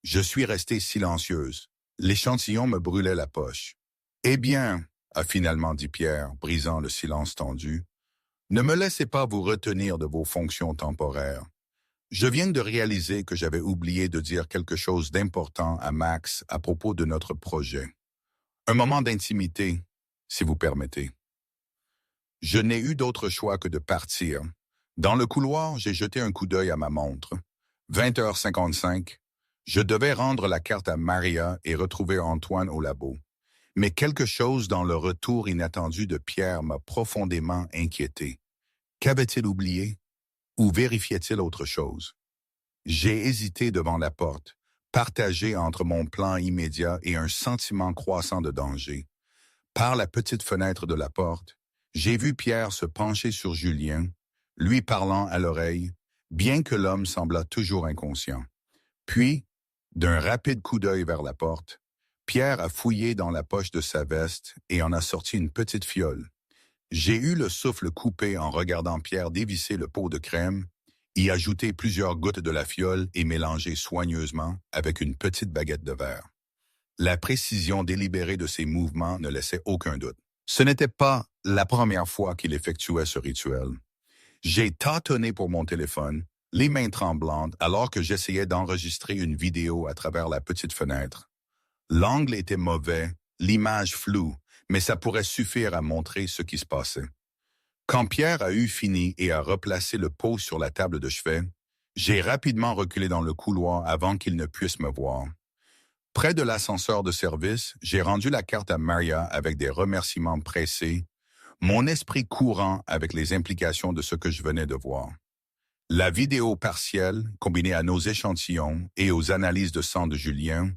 Je suis restée silencieuse. L'échantillon me brûlait la poche. « Eh bien, » a finalement dit Pierre, brisant le silence tendu, « ne me laissez pas vous retenir de vos fonctions temporaires. Je viens de réaliser que j'avais oublié de dire quelque chose d'important à Max à propos de notre projet. Un moment d'intimité, si vous permettez. » Je n'ai eu d'autre choix que de partir. Dans le couloir, j'ai jeté un coup d'œil à ma montre. 20h55. Je devais rendre la carte à Maria et retrouver Antoine au labo. Mais quelque chose dans le retour inattendu de Pierre m'a profondément inquiété. Qu'avait-il oublié? Ou vérifiait-il autre chose? J'ai hésité devant la porte, partagé entre mon plan immédiat et un sentiment croissant de danger. Par la petite fenêtre de la porte, j'ai vu Pierre se pencher sur Julien, lui parlant à l'oreille, bien que l'homme semblât toujours inconscient. Puis, d'un rapide coup d'œil vers la porte, Pierre a fouillé dans la poche de sa veste et en a sorti une petite fiole. J'ai eu le souffle coupé en regardant Pierre dévisser le pot de crème, y ajouter plusieurs gouttes de la fiole et mélanger soigneusement avec une petite baguette de verre. La précision délibérée de ses mouvements ne laissait aucun doute. Ce n'était pas la première fois qu'il effectuait ce rituel. J'ai tâtonné pour mon téléphone, les mains tremblantes, alors que j'essayais d'enregistrer une vidéo à travers la petite fenêtre. L'angle était mauvais, l'image floue, mais ça pourrait suffire à montrer ce qui se passait. Quand Pierre a eu fini et a replacé le pot sur la table de chevet, j'ai rapidement reculé dans le couloir avant qu'il ne puisse me voir. Près de l'ascenseur de service, j'ai rendu la carte à Maria avec des remerciements pressés, mon esprit courant avec les implications de ce que je venais de voir. La vidéo partielle, combinée à nos échantillons et aux analyses de sang de Julien,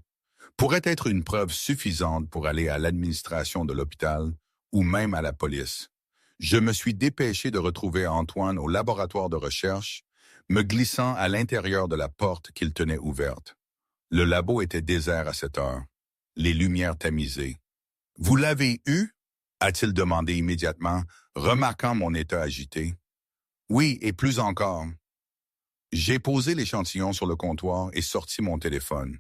pourrait être une preuve suffisante pour aller à l'administration de l'hôpital ou même à la police. Je me suis dépêché de retrouver Antoine au laboratoire de recherche, me glissant à l'intérieur de la porte qu'il tenait ouverte. Le labo était désert à cette heure, les lumières tamisées. « Vous l'avez eu ?» a-t-il demandé immédiatement, remarquant mon état agité. « Oui, et plus encore. » J'ai posé l'échantillon sur le comptoir et sorti mon téléphone.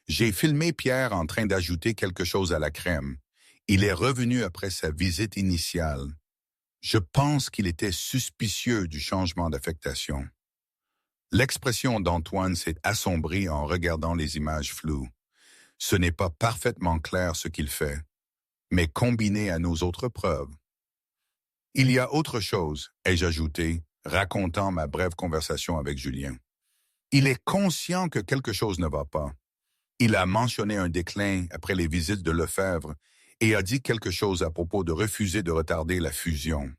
J'ai filmé Pierre en train d'ajouter quelque chose à la crème. Il est revenu après sa visite initiale. Je pense qu'il était suspicieux du changement d'affectation. L'expression d'Antoine s'est assombrie en regardant les images floues. Ce n'est pas parfaitement clair ce qu'il fait, mais combiné à nos autres preuves. Il y a autre chose, ai-je ajouté, racontant ma brève conversation avec Julien. Il est conscient que quelque chose ne va pas. Il a mentionné un déclin après les visites de Lefebvre et a dit quelque chose à propos de refuser de retarder la fusion.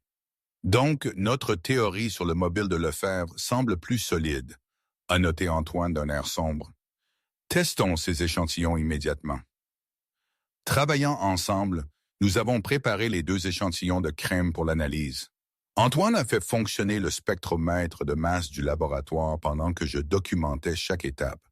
Donc, notre théorie sur le mobile de Lefebvre semble plus solide, a noté Antoine d'un air sombre. Testons ces échantillons immédiatement. Travaillant ensemble, nous avons préparé les 2 échantillons de crème pour l'analyse. Antoine a fait fonctionner le spectromètre de masse du laboratoire pendant que je documentais chaque étape.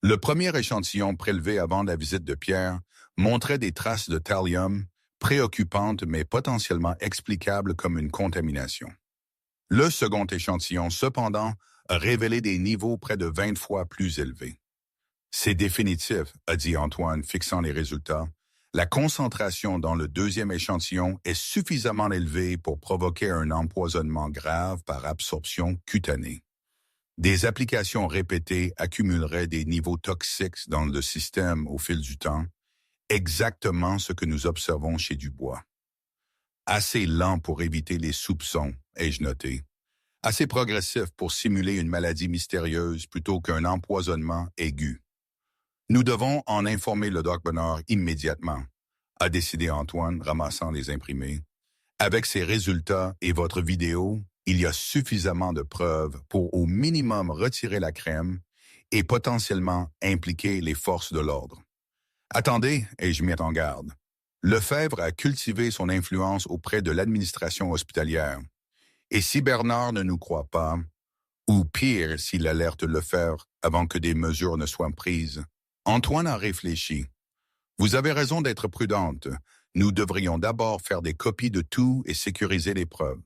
Le premier échantillon prélevé avant la visite de Pierre montrait des traces de thallium, préoccupantes mais potentiellement explicables comme une contamination. Le second échantillon, cependant, a révélé des niveaux près de 20 fois plus élevés. C'est définitif, a dit Antoine, fixant les résultats. La concentration dans le deuxième échantillon est suffisamment élevée pour provoquer un empoisonnement grave par absorption cutanée. Des applications répétées accumuleraient des niveaux toxiques dans le système au fil du temps, exactement ce que nous observons chez Dubois. Assez lent pour éviter les soupçons, ai-je noté. Assez progressif pour simuler une maladie mystérieuse plutôt qu'un empoisonnement aigu. Nous devons en informer le Doc Bernard immédiatement, a décidé Antoine, ramassant les imprimés. Avec ces résultats et votre vidéo, il y a suffisamment de preuves pour au minimum retirer la crème et potentiellement impliquer les forces de l'ordre. Attendez, ai-je mis en garde. Lefebvre a cultivé son influence auprès de l'administration hospitalière. Et si Bernard ne nous croit pas, ou pire s'il alerte Lefebvre avant que des mesures ne soient prises, Antoine a réfléchi. Vous avez raison d'être prudente. Nous devrions d'abord faire des copies de tout et sécuriser les preuves.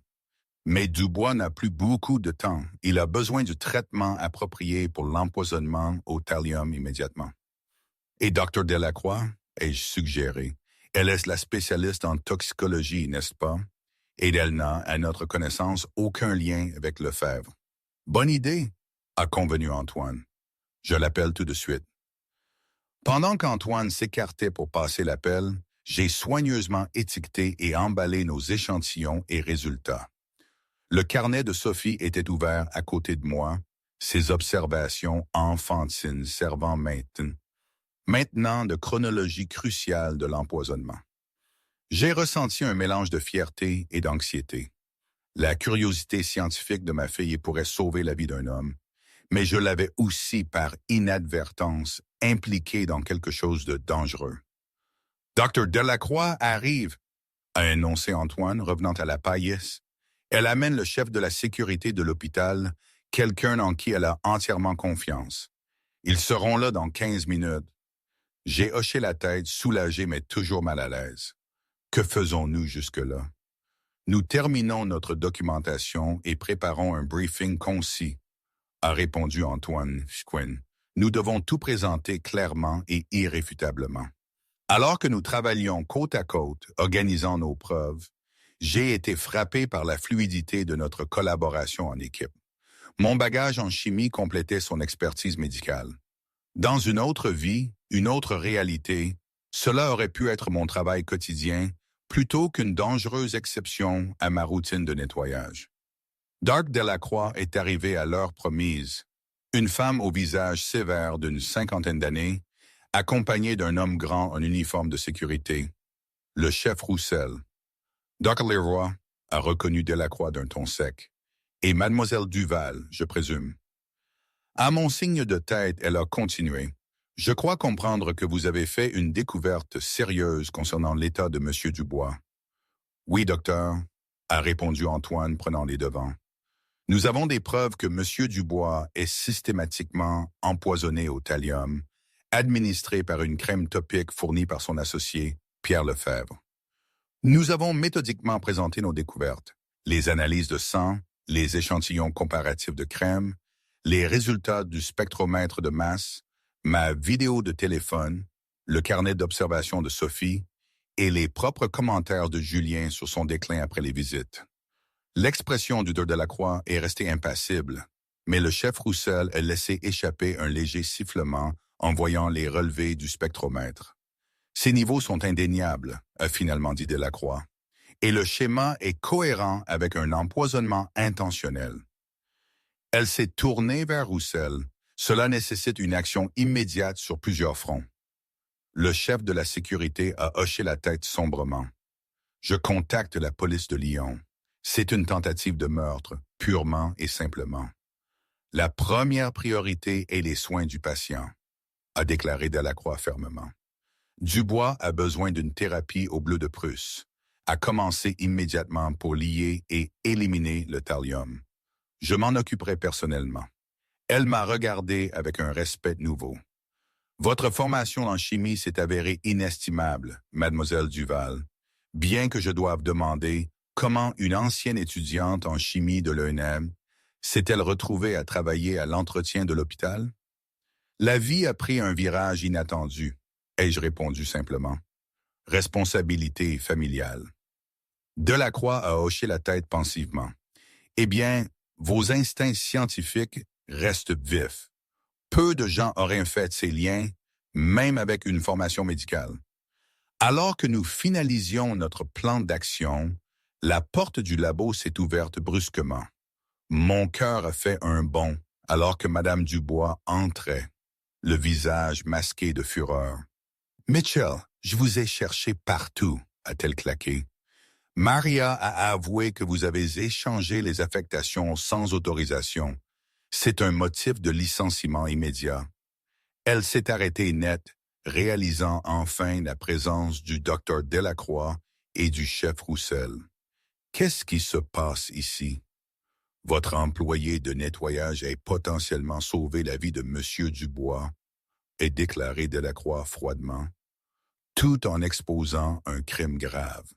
Mais Dubois n'a plus beaucoup de temps. Il a besoin du traitement approprié pour l'empoisonnement au thallium immédiatement. Et Dr. Delacroix, ai-je suggéré, elle est la spécialiste en toxicologie, n'est-ce pas? Et elle n'a, à notre connaissance, aucun lien avec Lefebvre. Bonne idée, a convenu Antoine. Je l'appelle tout de suite. Pendant qu'Antoine s'écartait pour passer l'appel, j'ai soigneusement étiqueté et emballé nos échantillons et résultats. Le carnet de Sophie était ouvert à côté de moi, ses observations enfantines servant maintenant de chronologie cruciale de l'empoisonnement. J'ai ressenti un mélange de fierté et d'anxiété. La curiosité scientifique de ma fille pourrait sauver la vie d'un homme, mais je l'avais aussi, par inadvertance, impliqué dans quelque chose de dangereux. « Dr. Delacroix arrive », a annoncé Antoine, revenant à la paillisse. Elle amène le chef de la sécurité de l'hôpital, quelqu'un en qui elle a entièrement confiance. Ils seront là dans 15 minutes. J'ai hoché la tête, soulagé mais toujours mal à l'aise. Que faisons-nous jusque-là? Nous terminons notre documentation et préparons un briefing concis, a répondu Antoine Chicoine. Nous devons tout présenter clairement et irréfutablement. Alors que nous travaillions côte à côte, organisant nos preuves, j'ai été frappé par la fluidité de notre collaboration en équipe. Mon bagage en chimie complétait son expertise médicale. Dans une autre vie, une autre réalité, cela aurait pu être mon travail quotidien, plutôt qu'une dangereuse exception à ma routine de nettoyage. Dark Delacroix est arrivé à l'heure promise, une femme au visage sévère d'une cinquantaine d'années, accompagnée d'un homme grand en uniforme de sécurité, le chef Roussel. Dr. Leroy a reconnu Delacroix d'un ton sec, et mademoiselle Duval, je présume. À mon signe de tête, elle a continué. Je crois comprendre que vous avez fait une découverte sérieuse concernant l'état de M. Dubois. Oui, docteur, a répondu Antoine, prenant les devants. Nous avons des preuves que M. Dubois est systématiquement empoisonné au thallium, administré par une crème topique fournie par son associé, Pierre Lefebvre. Nous avons méthodiquement présenté nos découvertes, les analyses de sang, les échantillons comparatifs de crème, les résultats du spectromètre de masse, ma vidéo de téléphone, le carnet d'observation de Sophie et les propres commentaires de Julien sur son déclin après les visites. L'expression du Dr. Delacroix est restée impassible, mais le chef Roussel a laissé échapper un léger sifflement en voyant les relevés du spectromètre. Ces niveaux sont indéniables, a finalement dit Delacroix, et le schéma est cohérent avec un empoisonnement intentionnel. Elle s'est tournée vers Roussel. Cela nécessite une action immédiate sur plusieurs fronts. Le chef de la sécurité a hoché la tête sombrement. Je contacte la police de Lyon. C'est une tentative de meurtre, purement et simplement. La première priorité est les soins du patient, a déclaré Delacroix fermement. Dubois a besoin d'une thérapie au bleu de Prusse, à commencer immédiatement pour lier et éliminer le thallium. Je m'en occuperai personnellement. Elle m'a regardé avec un respect nouveau. Votre formation en chimie s'est avérée inestimable, mademoiselle Duval, bien que je doive demander comment une ancienne étudiante en chimie de l'ENM s'est-elle retrouvée à travailler à l'entretien de l'hôpital? La vie a pris un virage inattendu, ai-je répondu simplement. Responsabilité familiale. Delacroix a hoché la tête pensivement. Eh bien, vos instincts scientifiques restent vifs. Peu de gens auraient fait ces liens, même avec une formation médicale. Alors que nous finalisions notre plan d'action, la porte du labo s'est ouverte brusquement. Mon cœur a fait un bond alors que Madame Dubois entrait, le visage masqué de fureur. « Mitchell, je vous ai cherché partout », a-t-elle claqué. « Maria a avoué que vous avez échangé les affectations sans autorisation. C'est un motif de licenciement immédiat. » Elle s'est arrêtée net, réalisant enfin la présence du docteur Delacroix et du chef Roussel. Qu'est-ce qui se passe ici? Votre employé de nettoyage a potentiellement sauvé la vie de M. Dubois, a déclaré Delacroix froidement, tout en exposant un crime grave.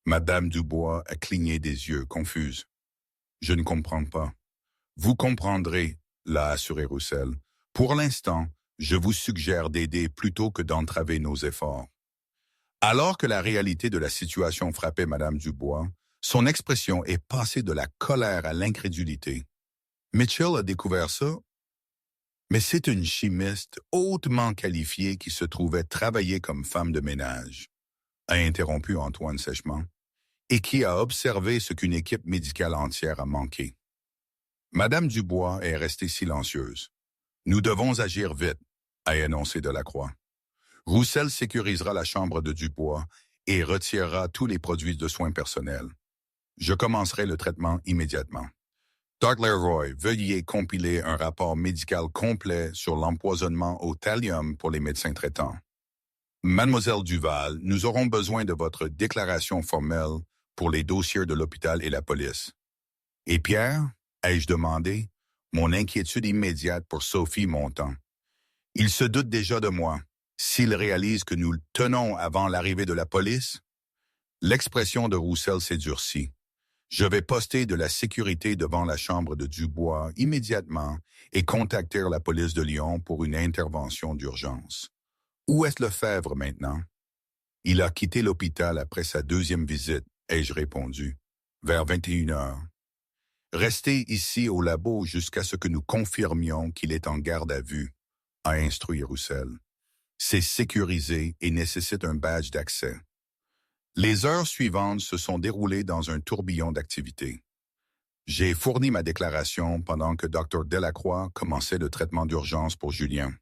Madame Dubois a cligné des yeux, confuse. Je ne comprends pas. Vous comprendrez, l'a assuré Roussel. Pour l'instant, je vous suggère d'aider plutôt que d'entraver nos efforts. Alors que la réalité de la situation frappait Madame Dubois, son expression est passée de la colère à l'incrédulité. Mitchell a découvert ça, mais c'est une chimiste hautement qualifiée qui se trouvait travailler comme femme de ménage, a interrompu Antoine sèchement, et qui a observé ce qu'une équipe médicale entière a manqué. Madame Dubois est restée silencieuse. Nous devons agir vite, a annoncé Delacroix. Roussel sécurisera la chambre de Dubois et retirera tous les produits de soins personnels. Je commencerai le traitement immédiatement. Dr. Leroy, veuillez compiler un rapport médical complet sur l'empoisonnement au thallium pour les médecins traitants. Mademoiselle Duval, nous aurons besoin de votre déclaration formelle pour les dossiers de l'hôpital et la police. Et Pierre, ai-je demandé, mon inquiétude immédiate pour Sophie montant. Il se doute déjà de moi. S'il réalise que nous le tenons avant l'arrivée de la police? L'expression de Roussel s'est durcie. Je vais poster de la sécurité devant la chambre de Dubois immédiatement et contacter la police de Lyon pour une intervention d'urgence. Où est Lefebvre maintenant? Il a quitté l'hôpital après sa deuxième visite, ai-je répondu, vers 21 heures. Restez ici au labo jusqu'à ce que nous confirmions qu'il est en garde à vue, a instruit Roussel. C'est sécurisé et nécessite un badge d'accès. Les heures suivantes se sont déroulées dans un tourbillon d'activités. J'ai fourni ma déclaration pendant que Dr. Delacroix commençait le traitement d'urgence pour Julien.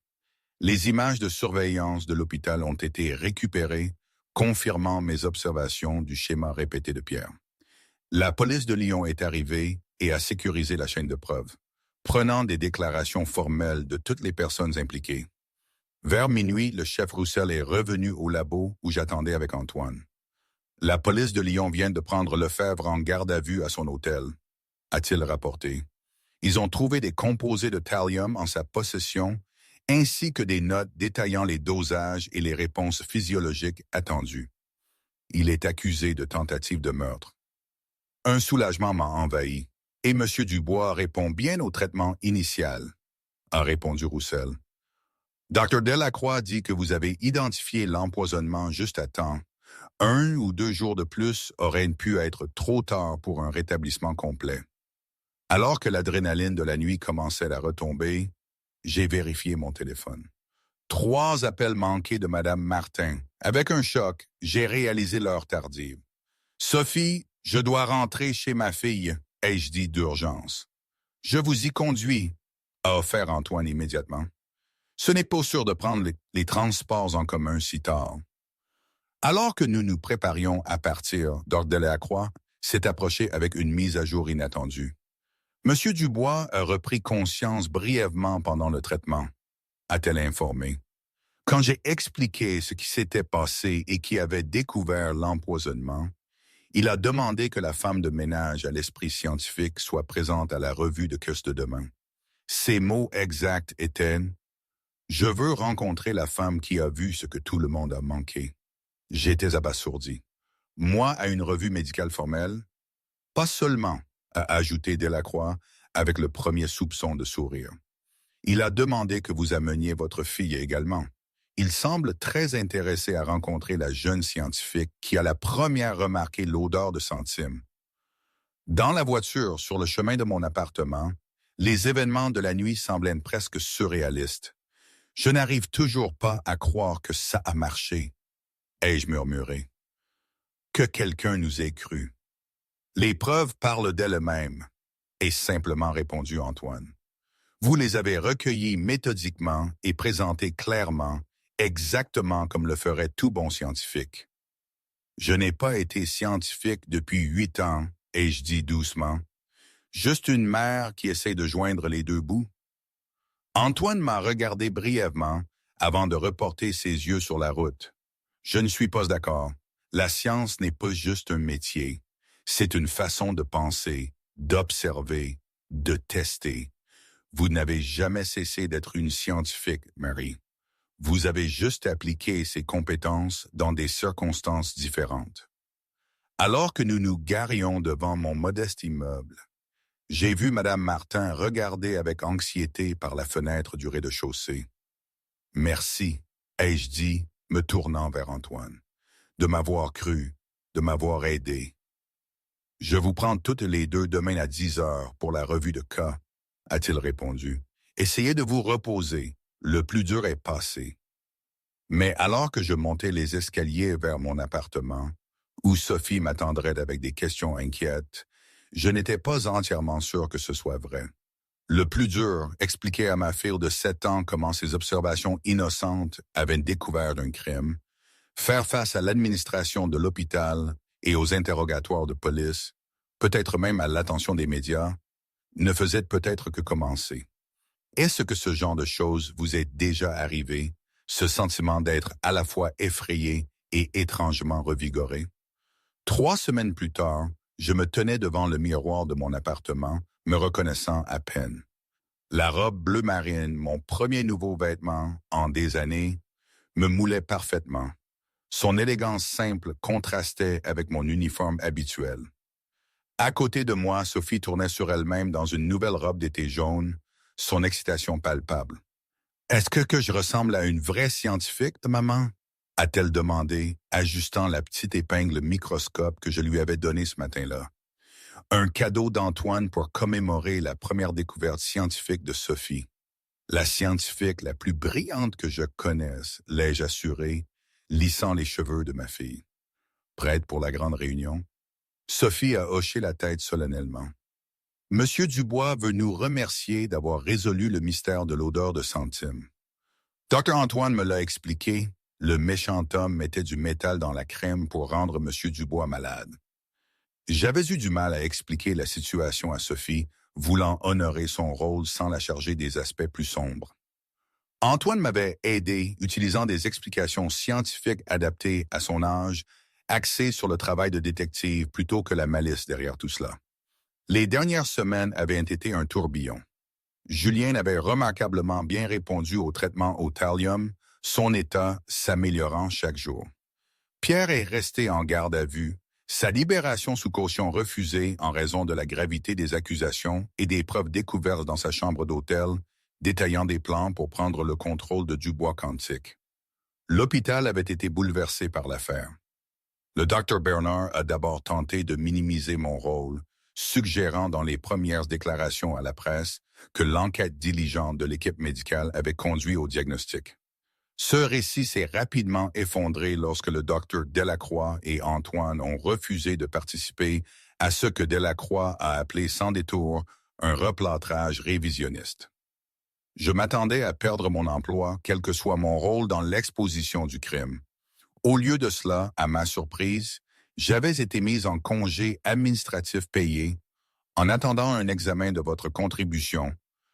Les images de surveillance de l'hôpital ont été récupérées, confirmant mes observations du schéma répété de Pierre. La police de Lyon est arrivée et a sécurisé la chaîne de preuves, prenant des déclarations formelles de toutes les personnes impliquées. Vers minuit, le chef Roussel est revenu au labo où j'attendais avec Antoine. La police de Lyon vient de prendre Lefebvre en garde à vue à son hôtel, a-t-il rapporté. Ils ont trouvé des composés de thallium en sa possession, ainsi que des notes détaillant les dosages et les réponses physiologiques attendues. Il est accusé de tentative de meurtre. Un soulagement m'a envahi, et M. Dubois répond bien au traitement initial, a répondu Roussel. Dr. Delacroix dit que vous avez identifié l'empoisonnement juste à temps. 1 ou 2 jours de plus auraient pu être trop tard pour un rétablissement complet. Alors que l'adrénaline de la nuit commençait à retomber, j'ai vérifié mon téléphone. 3 appels manqués de Mme Martin. Avec un choc, j'ai réalisé l'heure tardive. « Sophie, je dois rentrer chez ma fille », ai-je dit d'urgence. « Je vous y conduis », a offert Antoine immédiatement. Ce n'est pas sûr de prendre les transports en commun si tard. Alors que nous nous préparions à partir, Dr. Delacroix s'est approché avec une mise à jour inattendue. Monsieur Dubois a repris conscience brièvement pendant le traitement, a-t-elle informé. Quand j'ai expliqué ce qui s'était passé et qui avait découvert l'empoisonnement, il a demandé que la femme de ménage à l'esprit scientifique soit présente à la revue de Qu'est-ce de demain. Ses mots exacts étaient « Je veux rencontrer la femme qui a vu ce que tout le monde a manqué. » J'étais abasourdi. Moi, à une revue médicale formelle? Pas seulement, a ajouté Delacroix avec le premier soupçon de sourire. Il a demandé que vous ameniez votre fille également. Il semble très intéressé à rencontrer la jeune scientifique qui a la première remarqué l'odeur de centime. Dans la voiture, sur le chemin de mon appartement, les événements de la nuit semblaient presque surréalistes. Je n'arrive toujours pas à croire que ça a marché, ai-je murmuré. Que quelqu'un nous ait cru. Les preuves parlent d'elles-mêmes, est simplement répondu Antoine. Vous les avez recueillies méthodiquement et présentées clairement, exactement comme le ferait tout bon scientifique. Je n'ai pas été scientifique depuis 8 ans, ai-je dit doucement. Juste une mère qui essaie de joindre les deux bouts. Antoine m'a regardé brièvement avant de reporter ses yeux sur la route. Je ne suis pas d'accord. La science n'est pas juste un métier. C'est une façon de penser, d'observer, de tester. Vous n'avez jamais cessé d'être une scientifique, Marie. Vous avez juste appliqué ces compétences dans des circonstances différentes. Alors que nous nous garions devant mon modeste immeuble, j'ai vu Mme Martin regarder avec anxiété par la fenêtre du rez-de-chaussée. « Merci », ai-je dit, me tournant vers Antoine, « de m'avoir cru, de m'avoir aidé. » « Je vous prends toutes les deux demain à 10 heures pour la revue de cas, » a-t-il répondu. « Essayez de vous reposer, le plus dur est passé. » Mais alors que je montais les escaliers vers mon appartement, où Sophie m'attendrait avec des questions inquiètes, je n'étais pas entièrement sûr que ce soit vrai. Le plus dur, expliquer à ma fille de 7 ans comment ses observations innocentes avaient découvert un crime, faire face à l'administration de l'hôpital et aux interrogatoires de police, peut-être même à l'attention des médias, ne faisait peut-être que commencer. Est-ce que ce genre de choses vous est déjà arrivé, ce sentiment d'être à la fois effrayé et étrangement revigoré? 3 semaines plus tard, je me tenais devant le miroir de mon appartement, me reconnaissant à peine. La robe bleu marine, mon premier nouveau vêtement en des années, me moulait parfaitement. Son élégance simple contrastait avec mon uniforme habituel. À côté de moi, Sophie tournait sur elle-même dans une nouvelle robe d'été jaune, son excitation palpable. « Est-ce que je ressemble à une vraie scientifique, maman? » a-t-elle demandé, ajustant la petite épingle microscope que je lui avais donnée ce matin-là. Un cadeau d'Antoine pour commémorer la première découverte scientifique de Sophie. La scientifique la plus brillante que je connaisse, l'ai-je assuré, lissant les cheveux de ma fille. prête pour la grande réunion. Sophie a hoché la tête solennellement. Monsieur Dubois veut nous remercier d'avoir résolu le mystère de l'odeur de centime. Dr. Antoine me l'a expliqué, le méchant homme mettait du métal dans la crème pour rendre Monsieur Dubois malade. J'avais eu du mal à expliquer la situation à Sophie, voulant honorer son rôle sans la charger des aspects plus sombres. Antoine m'avait aidé, utilisant des explications scientifiques adaptées à son âge, axées sur le travail de détective plutôt que la malice derrière tout cela. Les dernières semaines avaient été un tourbillon. Julien avait remarquablement bien répondu au traitement au thallium, son état s'améliorant chaque jour. Pierre est resté en garde à vue, sa libération sous caution refusée en raison de la gravité des accusations et des preuves découvertes dans sa chambre d'hôtel, détaillant des plans pour prendre le contrôle de Dubois Quantique. L'hôpital avait été bouleversé par l'affaire. Le Dr. Bernard a d'abord tenté de minimiser mon rôle, suggérant dans les premières déclarations à la presse que l'enquête diligente de l'équipe médicale avait conduit au diagnostic. Ce récit s'est rapidement effondré lorsque le Dr. Delacroix et Antoine ont refusé de participer à ce que Delacroix a appelé sans détour un replâtrage révisionniste. Je m'attendais à perdre mon emploi, quel que soit mon rôle dans l'exposition du crime. Au lieu de cela, à ma surprise, j'avais été mis en congé administratif payé en attendant un examen de votre contribution,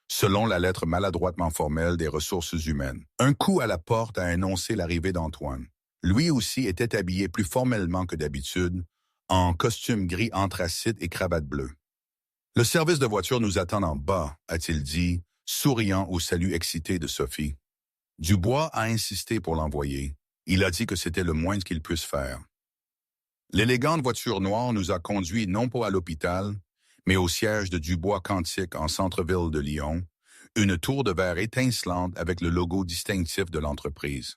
selon la lettre maladroitement formelle des ressources humaines. Un coup à la porte a annoncé l'arrivée d'Antoine. Lui aussi était habillé plus formellement que d'habitude, en costume gris anthracite et cravate bleue. « Le service de voiture nous attend en bas », a-t-il dit, souriant au salut excité de Sophie. Dubois a insisté pour l'envoyer. Il a dit que c'était le moins qu'il puisse faire. L'élégante voiture noire nous a conduits non pas à l'hôpital, mais au siège de Dubois Quantique en centre-ville de Lyon, une tour de verre étincelante avec le logo distinctif de l'entreprise.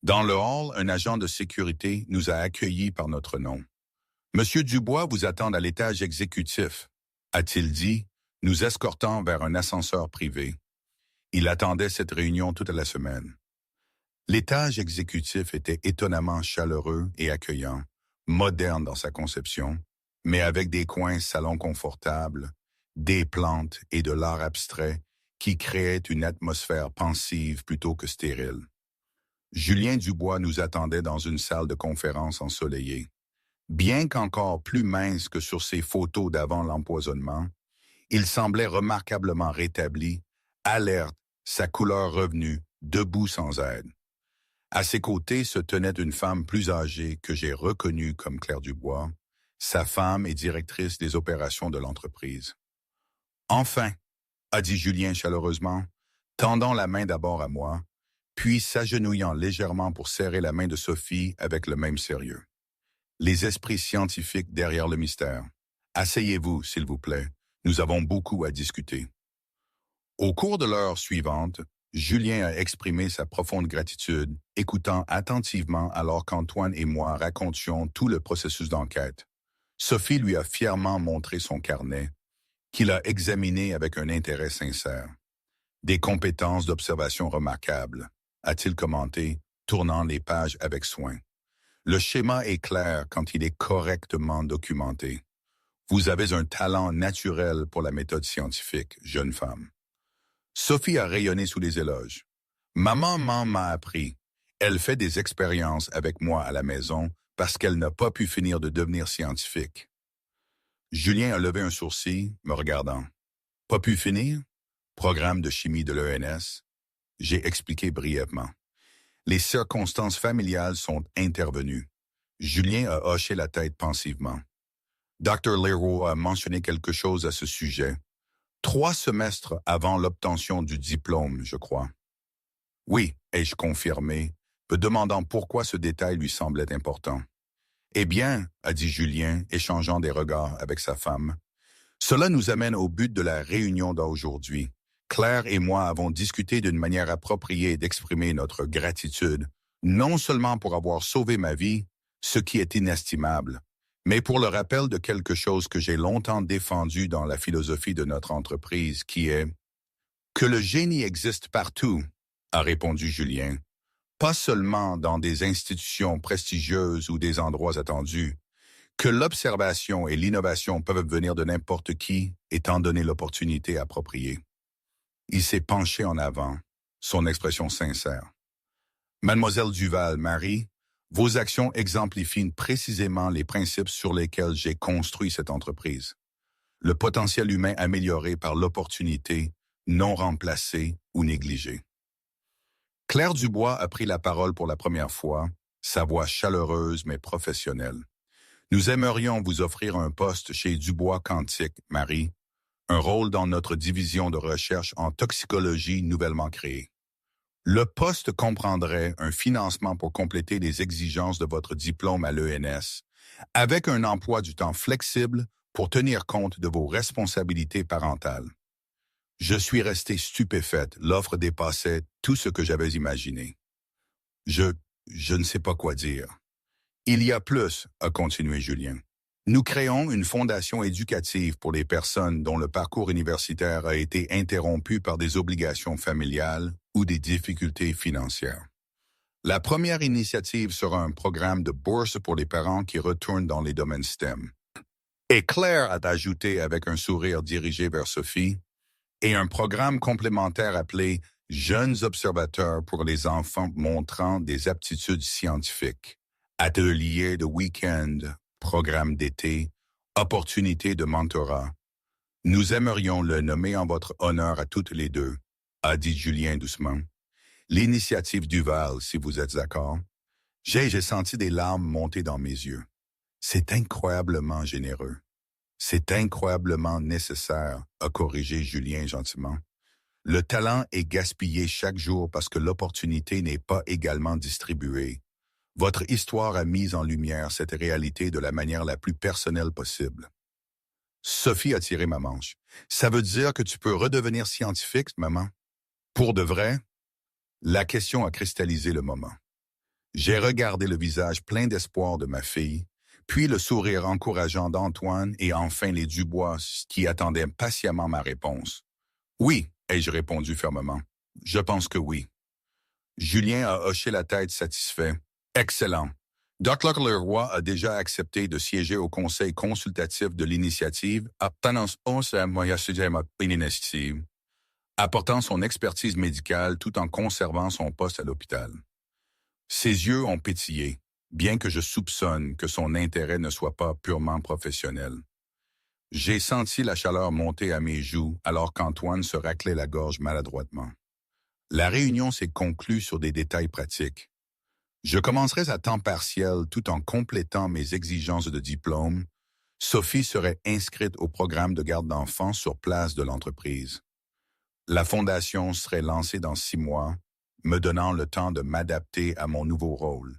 Dans le hall, un agent de sécurité nous a accueillis par notre nom. « Monsieur Dubois vous attend à l'étage exécutif », a-t-il dit, nous escortant vers un ascenseur privé. Il attendait cette réunion toute la semaine. L'étage exécutif était étonnamment chaleureux et accueillant, moderne dans sa conception, mais avec des coins salons confortables, des plantes et de l'art abstrait qui créaient une atmosphère pensive plutôt que stérile. Julien Dubois nous attendait dans une salle de conférence ensoleillée. Bien qu'encore plus mince que sur ses photos d'avant l'empoisonnement, il semblait remarquablement rétabli, alerte, sa couleur revenue, debout sans aide. À ses côtés se tenait une femme plus âgée que j'ai reconnue comme Claire Dubois, sa femme et directrice des opérations de l'entreprise. « Enfin », a dit Julien chaleureusement, tendant la main d'abord à moi, puis s'agenouillant légèrement pour serrer la main de Sophie avec le même sérieux. Les esprits scientifiques derrière le mystère. Asseyez-vous, s'il vous plaît, nous avons beaucoup à discuter. Au cours de l'heure suivante, Julien a exprimé sa profonde gratitude, écoutant attentivement alors qu'Antoine et moi racontions tout le processus d'enquête. Sophie lui a fièrement montré son carnet, qu'il a examiné avec un intérêt sincère. Des compétences d'observation remarquables, a-t-il commenté, tournant les pages avec soin. Le schéma est clair quand il est correctement documenté. Vous avez un talent naturel pour la méthode scientifique, jeune femme. Sophie a rayonné sous les éloges. Maman m'a appris. Elle fait des expériences avec moi à la maison parce qu'elle n'a pas pu finir de devenir scientifique. Julien a levé un sourcil, me regardant. Pas pu finir? Programme de chimie de l'ENS. J'ai expliqué brièvement. Les circonstances familiales sont intervenues. Julien a hoché la tête pensivement. Dr. Leroy a mentionné quelque chose à ce sujet. 3 semestres avant l'obtention du diplôme, je crois. Oui, ai-je confirmé, me demandant pourquoi ce détail lui semblait important. Eh bien, a dit Julien, échangeant des regards avec sa femme, cela nous amène au but de la réunion d'aujourd'hui. Claire et moi avons discuté d'une manière appropriée d'exprimer notre gratitude, non seulement pour avoir sauvé ma vie, ce qui est inestimable, mais pour le rappel de quelque chose que j'ai longtemps défendu dans la philosophie de notre entreprise, qui est que le génie existe partout, a répondu Julien, pas seulement dans des institutions prestigieuses ou des endroits attendus, que l'observation et l'innovation peuvent venir de n'importe qui, étant donné l'opportunité appropriée. Il s'est penché en avant, son expression sincère. Mademoiselle Duval, Marie, vos actions exemplifient précisément les principes sur lesquels j'ai construit cette entreprise. Le potentiel humain amélioré par l'opportunité, non remplacée ou négligée. Claire Dubois a pris la parole pour la première fois, sa voix chaleureuse mais professionnelle. Nous aimerions vous offrir un poste chez Dubois Quantique, Marie, un rôle dans notre division de recherche en toxicologie nouvellement créée. Le poste comprendrait un financement pour compléter les exigences de votre diplôme à l'ENS, avec un emploi du temps flexible pour tenir compte de vos responsabilités parentales. Je suis resté stupéfaite, l'offre dépassait tout ce que j'avais imaginé. Je ne sais pas quoi dire. Il y a plus, a continué Julien. Nous créons une fondation éducative pour les personnes dont le parcours universitaire a été interrompu par des obligations familiales ou des difficultés financières. La première initiative sera un programme de bourse pour les parents qui retournent dans les domaines STEM. Et Claire a ajouté avec un sourire dirigé vers Sophie, et un programme complémentaire appelé Jeunes observateurs pour les enfants montrant des aptitudes scientifiques, ateliers de week-end, programme d'été, opportunités de mentorat. Nous aimerions le nommer en votre honneur à toutes les deux, a dit Julien doucement. L'initiative Duval, si vous êtes d'accord. J'ai senti des larmes monter dans mes yeux. C'est incroyablement généreux. C'est incroyablement nécessaire, a corrigé Julien gentiment. Le talent est gaspillé chaque jour parce que l'opportunité n'est pas également distribuée. Votre histoire a mis en lumière cette réalité de la manière la plus personnelle possible. Sophie a tiré ma manche. Ça veut dire que tu peux redevenir scientifique, maman? Pour de vrai? La question a cristallisé le moment. J'ai regardé le visage plein d'espoir de ma fille, puis le sourire encourageant d'Antoine et enfin les Dubois qui attendaient patiemment ma réponse. Oui, ai-je répondu fermement. Je pense que oui. Julien a hoché la tête satisfait. Excellent. Dr. Leroy a déjà accepté de siéger au conseil consultatif de l'initiative, apportant son expertise médicale tout en conservant son poste à l'hôpital. Ses yeux ont pétillé, bien que je soupçonne que son intérêt ne soit pas purement professionnel. J'ai senti la chaleur monter à mes joues alors qu'Antoine se raclait la gorge maladroitement. La réunion s'est conclue sur des détails pratiques. Je commencerai à temps partiel tout en complétant mes exigences de diplôme. Sophie serait inscrite au programme de garde d'enfants sur place de l'entreprise. La fondation serait lancée dans 6 mois, me donnant le temps de m'adapter à mon nouveau rôle.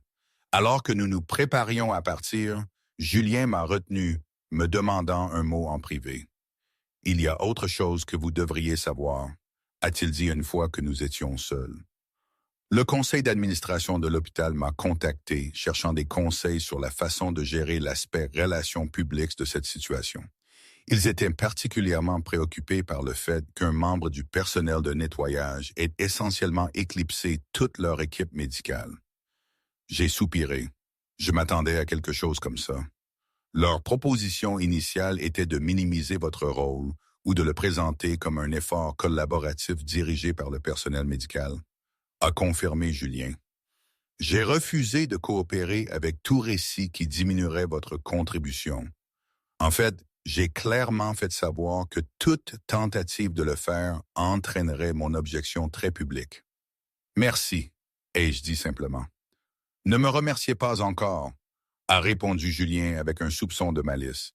Alors que nous nous préparions à partir, Julien m'a retenu, me demandant un mot en privé. « Il y a autre chose que vous devriez savoir », a-t-il dit une fois que nous étions seuls. Le conseil d'administration de l'hôpital m'a contacté, cherchant des conseils sur la façon de gérer l'aspect relations publiques de cette situation. Ils étaient particulièrement préoccupés par le fait qu'un membre du personnel de nettoyage ait essentiellement éclipsé toute leur équipe médicale. J'ai soupiré. Je m'attendais à quelque chose comme ça. Leur proposition initiale était de minimiser votre rôle ou de le présenter comme un effort collaboratif dirigé par le personnel médical, a confirmé Julien. J'ai refusé de coopérer avec tout récit qui diminuerait votre contribution. En fait, j'ai clairement fait savoir que toute tentative de le faire entraînerait mon objection très publique. Merci, ai-je dit simplement. Ne me remerciez pas encore, a répondu Julien avec un soupçon de malice.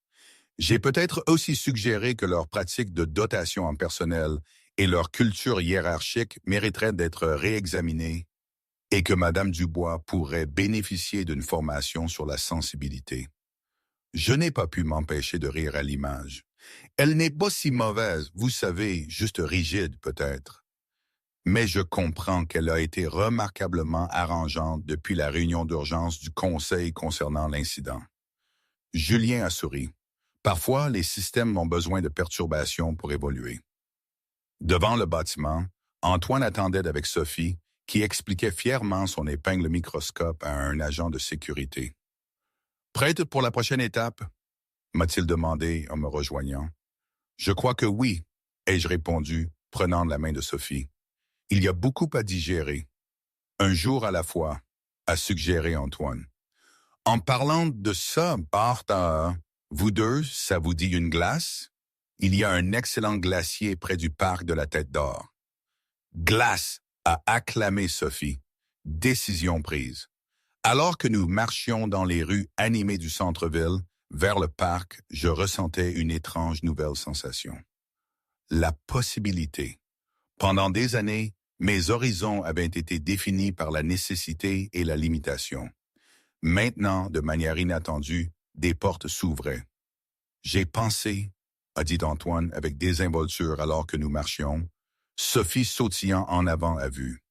J'ai peut-être aussi suggéré que leur pratique de dotation en personnel et leur culture hiérarchique mériteraient d'être réexaminées et que Mme Dubois pourrait bénéficier d'une formation sur la sensibilité. Je n'ai pas pu m'empêcher de rire à l'image. Elle n'est pas si mauvaise, vous savez, juste rigide peut-être. Mais je comprends qu'elle a été remarquablement arrangeante depuis la réunion d'urgence du Conseil concernant l'incident. Julien a souri. Parfois, les systèmes ont besoin de perturbations pour évoluer. Devant le bâtiment, Antoine attendait avec Sophie, qui expliquait fièrement son épingle microscope à un agent de sécurité. « Prête pour la prochaine étape ?» m'a-t-il demandé en me rejoignant. « Je crois que oui, » ai-je répondu, prenant la main de Sophie. « Il y a beaucoup à digérer. Un jour à la fois, » a suggéré Antoine. En parlant de ça, Bart, vous deux, ça vous dit une glace? Il y a un excellent glacier près du parc de la Tête d'Or. Glace, a acclamé Sophie. Décision prise. Alors que nous marchions dans les rues animées du centre-ville, vers le parc, je ressentais une étrange nouvelle sensation. La possibilité. Pendant des années, mes horizons avaient été définis par la nécessité et la limitation. Maintenant, de manière inattendue, des portes s'ouvraient. J'ai pensé, a dit Antoine avec désinvolture alors que nous marchions, Sophie sautillant en avant à vue.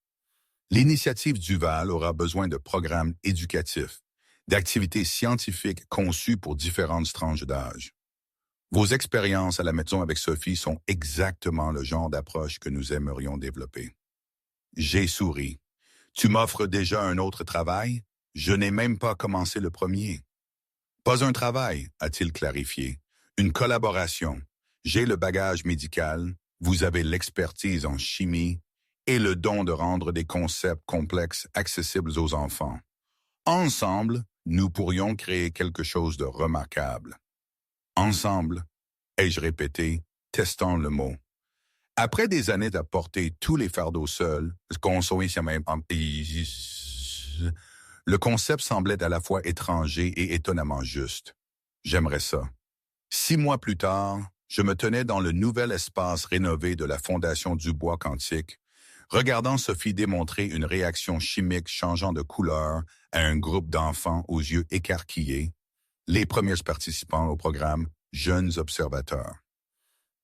L'initiative Duval aura besoin de programmes éducatifs, d'activités scientifiques conçues pour différentes tranches d'âge. Vos expériences à la maison avec Sophie sont exactement le genre d'approche que nous aimerions développer. J'ai souri. Tu m'offres déjà un autre travail? Je n'ai même pas commencé le premier. Pas un travail, a-t-il clarifié. Une collaboration. J'ai le bagage médical, vous avez l'expertise en chimie et le don de rendre des concepts complexes accessibles aux enfants. Ensemble, nous pourrions créer quelque chose de remarquable. Ensemble, ai-je répété, testant le mot. Après des années à porter tous les fardeaux seuls, le concept semblait à la fois étranger et étonnamment juste. J'aimerais ça. 6 mois plus tard, je me tenais dans le nouvel espace rénové de la Fondation Dubois Quantique, regardant Sophie démontrer une réaction chimique changeant de couleur à un groupe d'enfants aux yeux écarquillés, les premiers participants au programme Jeunes Observateurs.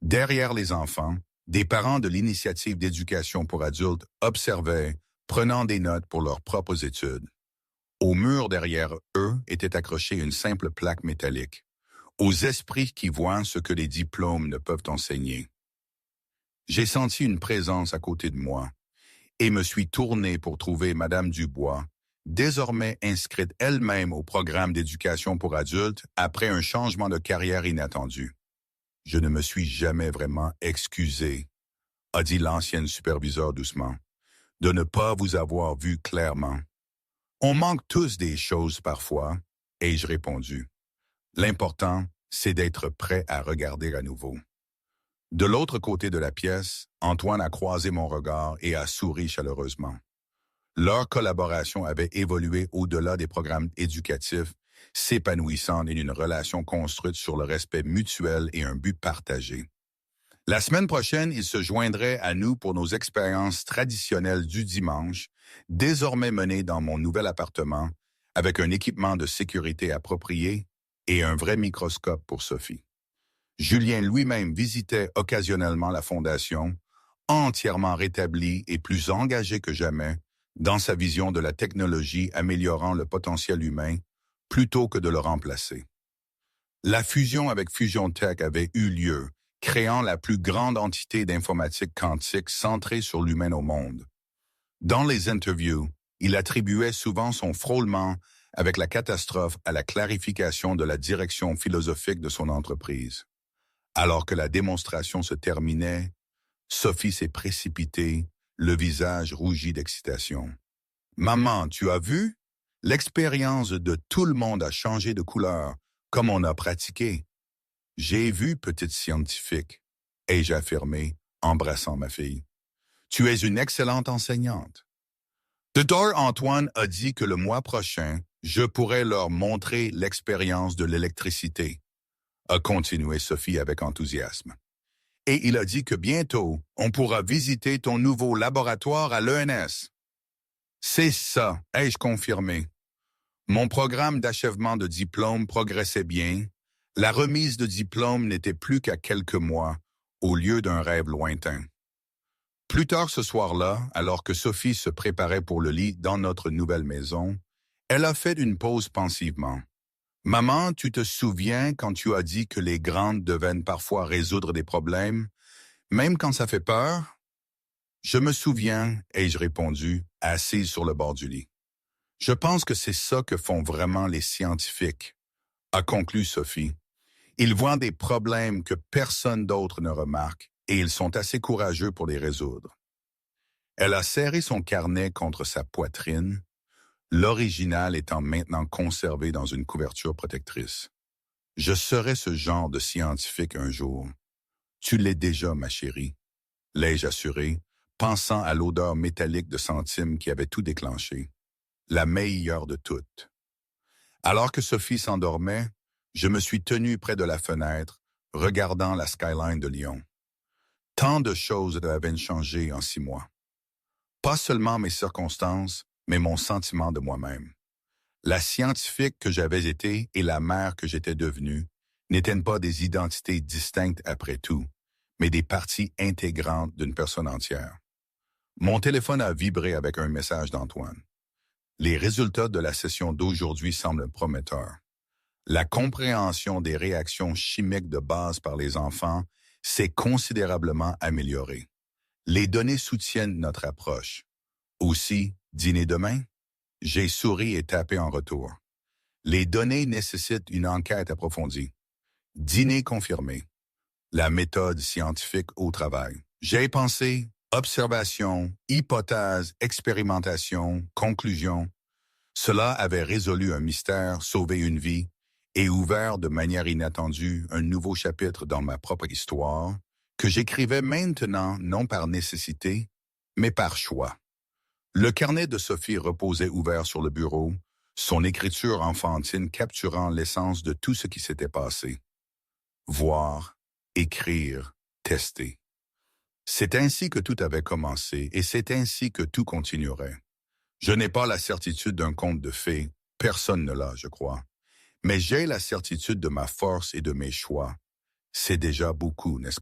Derrière les enfants, des parents de l'initiative d'éducation pour adultes observaient, prenant des notes pour leurs propres études. Au mur derrière eux était accrochée une simple plaque métallique. Aux esprits qui voient ce que les diplômes ne peuvent enseigner. J'ai senti une présence à côté de moi et me suis tourné pour trouver Madame Dubois, désormais inscrite elle-même au programme d'éducation pour adultes après un changement de carrière inattendu. Je ne me suis jamais vraiment excusé, a dit l'ancienne superviseure doucement, de ne pas vous avoir vu clairement. On manque tous des choses parfois, ai-je répondu. L'important, c'est d'être prêt à regarder à nouveau. De l'autre côté de la pièce, Antoine a croisé mon regard et a souri chaleureusement. Leur collaboration avait évolué au-delà des programmes éducatifs, s'épanouissant en une relation construite sur le respect mutuel et un but partagé. La semaine prochaine, ils se joindraient à nous pour nos expériences traditionnelles du dimanche, désormais menées dans mon nouvel appartement, avec un équipement de sécurité approprié et un vrai microscope pour Sophie. Julien lui-même visitait occasionnellement la fondation, entièrement rétabli et plus engagé que jamais dans sa vision de la technologie améliorant le potentiel humain plutôt que de le remplacer. La fusion avec Fusion Tech avait eu lieu, créant la plus grande entité d'informatique quantique centrée sur l'humain au monde. Dans les interviews, il attribuait souvent son frôlement avec la catastrophe à la clarification de la direction philosophique de son entreprise. Alors que la démonstration se terminait, Sophie s'est précipitée, le visage rougi d'excitation. « Maman, tu as vu? L'expérience de tout le monde a changé de couleur, comme on a pratiqué. » « J'ai vu, petite scientifique, » ai-je affirmé, embrassant ma fille. « Tu es une excellente enseignante. » Dr. Antoine a dit que le mois prochain, je pourrais leur montrer l'expérience de l'électricité, a continué Sophie avec enthousiasme. Et il a dit que bientôt, on pourra visiter ton nouveau laboratoire à l'ENS. C'est ça, ai-je confirmé. Mon programme d'achèvement de diplôme progressait bien. La remise de diplôme n'était plus qu'à quelques mois, au lieu d'un rêve lointain. Plus tard ce soir-là, alors que Sophie se préparait pour le lit dans notre nouvelle maison, elle a fait une pause pensivement. « Maman, tu te souviens quand tu as dit que les grandes devaient parfois résoudre des problèmes, même quand ça fait peur? » « Je me souviens, ai-je répondu, assise sur le bord du lit. Je pense que c'est ça que font vraiment les scientifiques, a conclu Sophie. Ils voient des problèmes que personne d'autre ne remarque et ils sont assez courageux pour les résoudre. Elle a serré son carnet contre sa poitrine, l'original étant maintenant conservé dans une couverture protectrice. Je serai ce genre de scientifique un jour. Tu l'es déjà, ma chérie, l'ai-je assuré, pensant à l'odeur métallique de centimes qui avait tout déclenché. La meilleure de toutes. Alors que Sophie s'endormait, je me suis tenu près de la fenêtre, regardant la skyline de Lyon. Tant de choses avaient changé en 6 mois. Pas seulement mes circonstances, mais mon sentiment de moi-même. La scientifique que j'avais été et la mère que j'étais devenue n'étaient pas des identités distinctes après tout, mais des parties intégrantes d'une personne entière. Mon téléphone a vibré avec un message d'Antoine. Les résultats de la session d'aujourd'hui semblent prometteurs. La compréhension des réactions chimiques de base par les enfants s'est considérablement améliorée. Les données soutiennent notre approche. Aussi, dîner demain? J'ai souri et tapé en retour. Les données nécessitent une enquête approfondie. Dîner confirmé. La méthode scientifique au travail. J'ai pensé, observation, hypothèse, expérimentation, conclusion. Cela avait résolu un mystère, sauvé une vie et ouvert de manière inattendue un nouveau chapitre dans ma propre histoire que j'écrivais maintenant non par nécessité, mais par choix. Le carnet de Sophie reposait ouvert sur le bureau, son écriture enfantine capturant l'essence de tout ce qui s'était passé. Voir, écrire, tester. C'est ainsi que tout avait commencé et c'est ainsi que tout continuerait. Je n'ai pas la certitude d'un conte de fées, personne ne l'a, je crois. Mais j'ai la certitude de ma force et de mes choix. C'est déjà beaucoup, n'est-ce pas?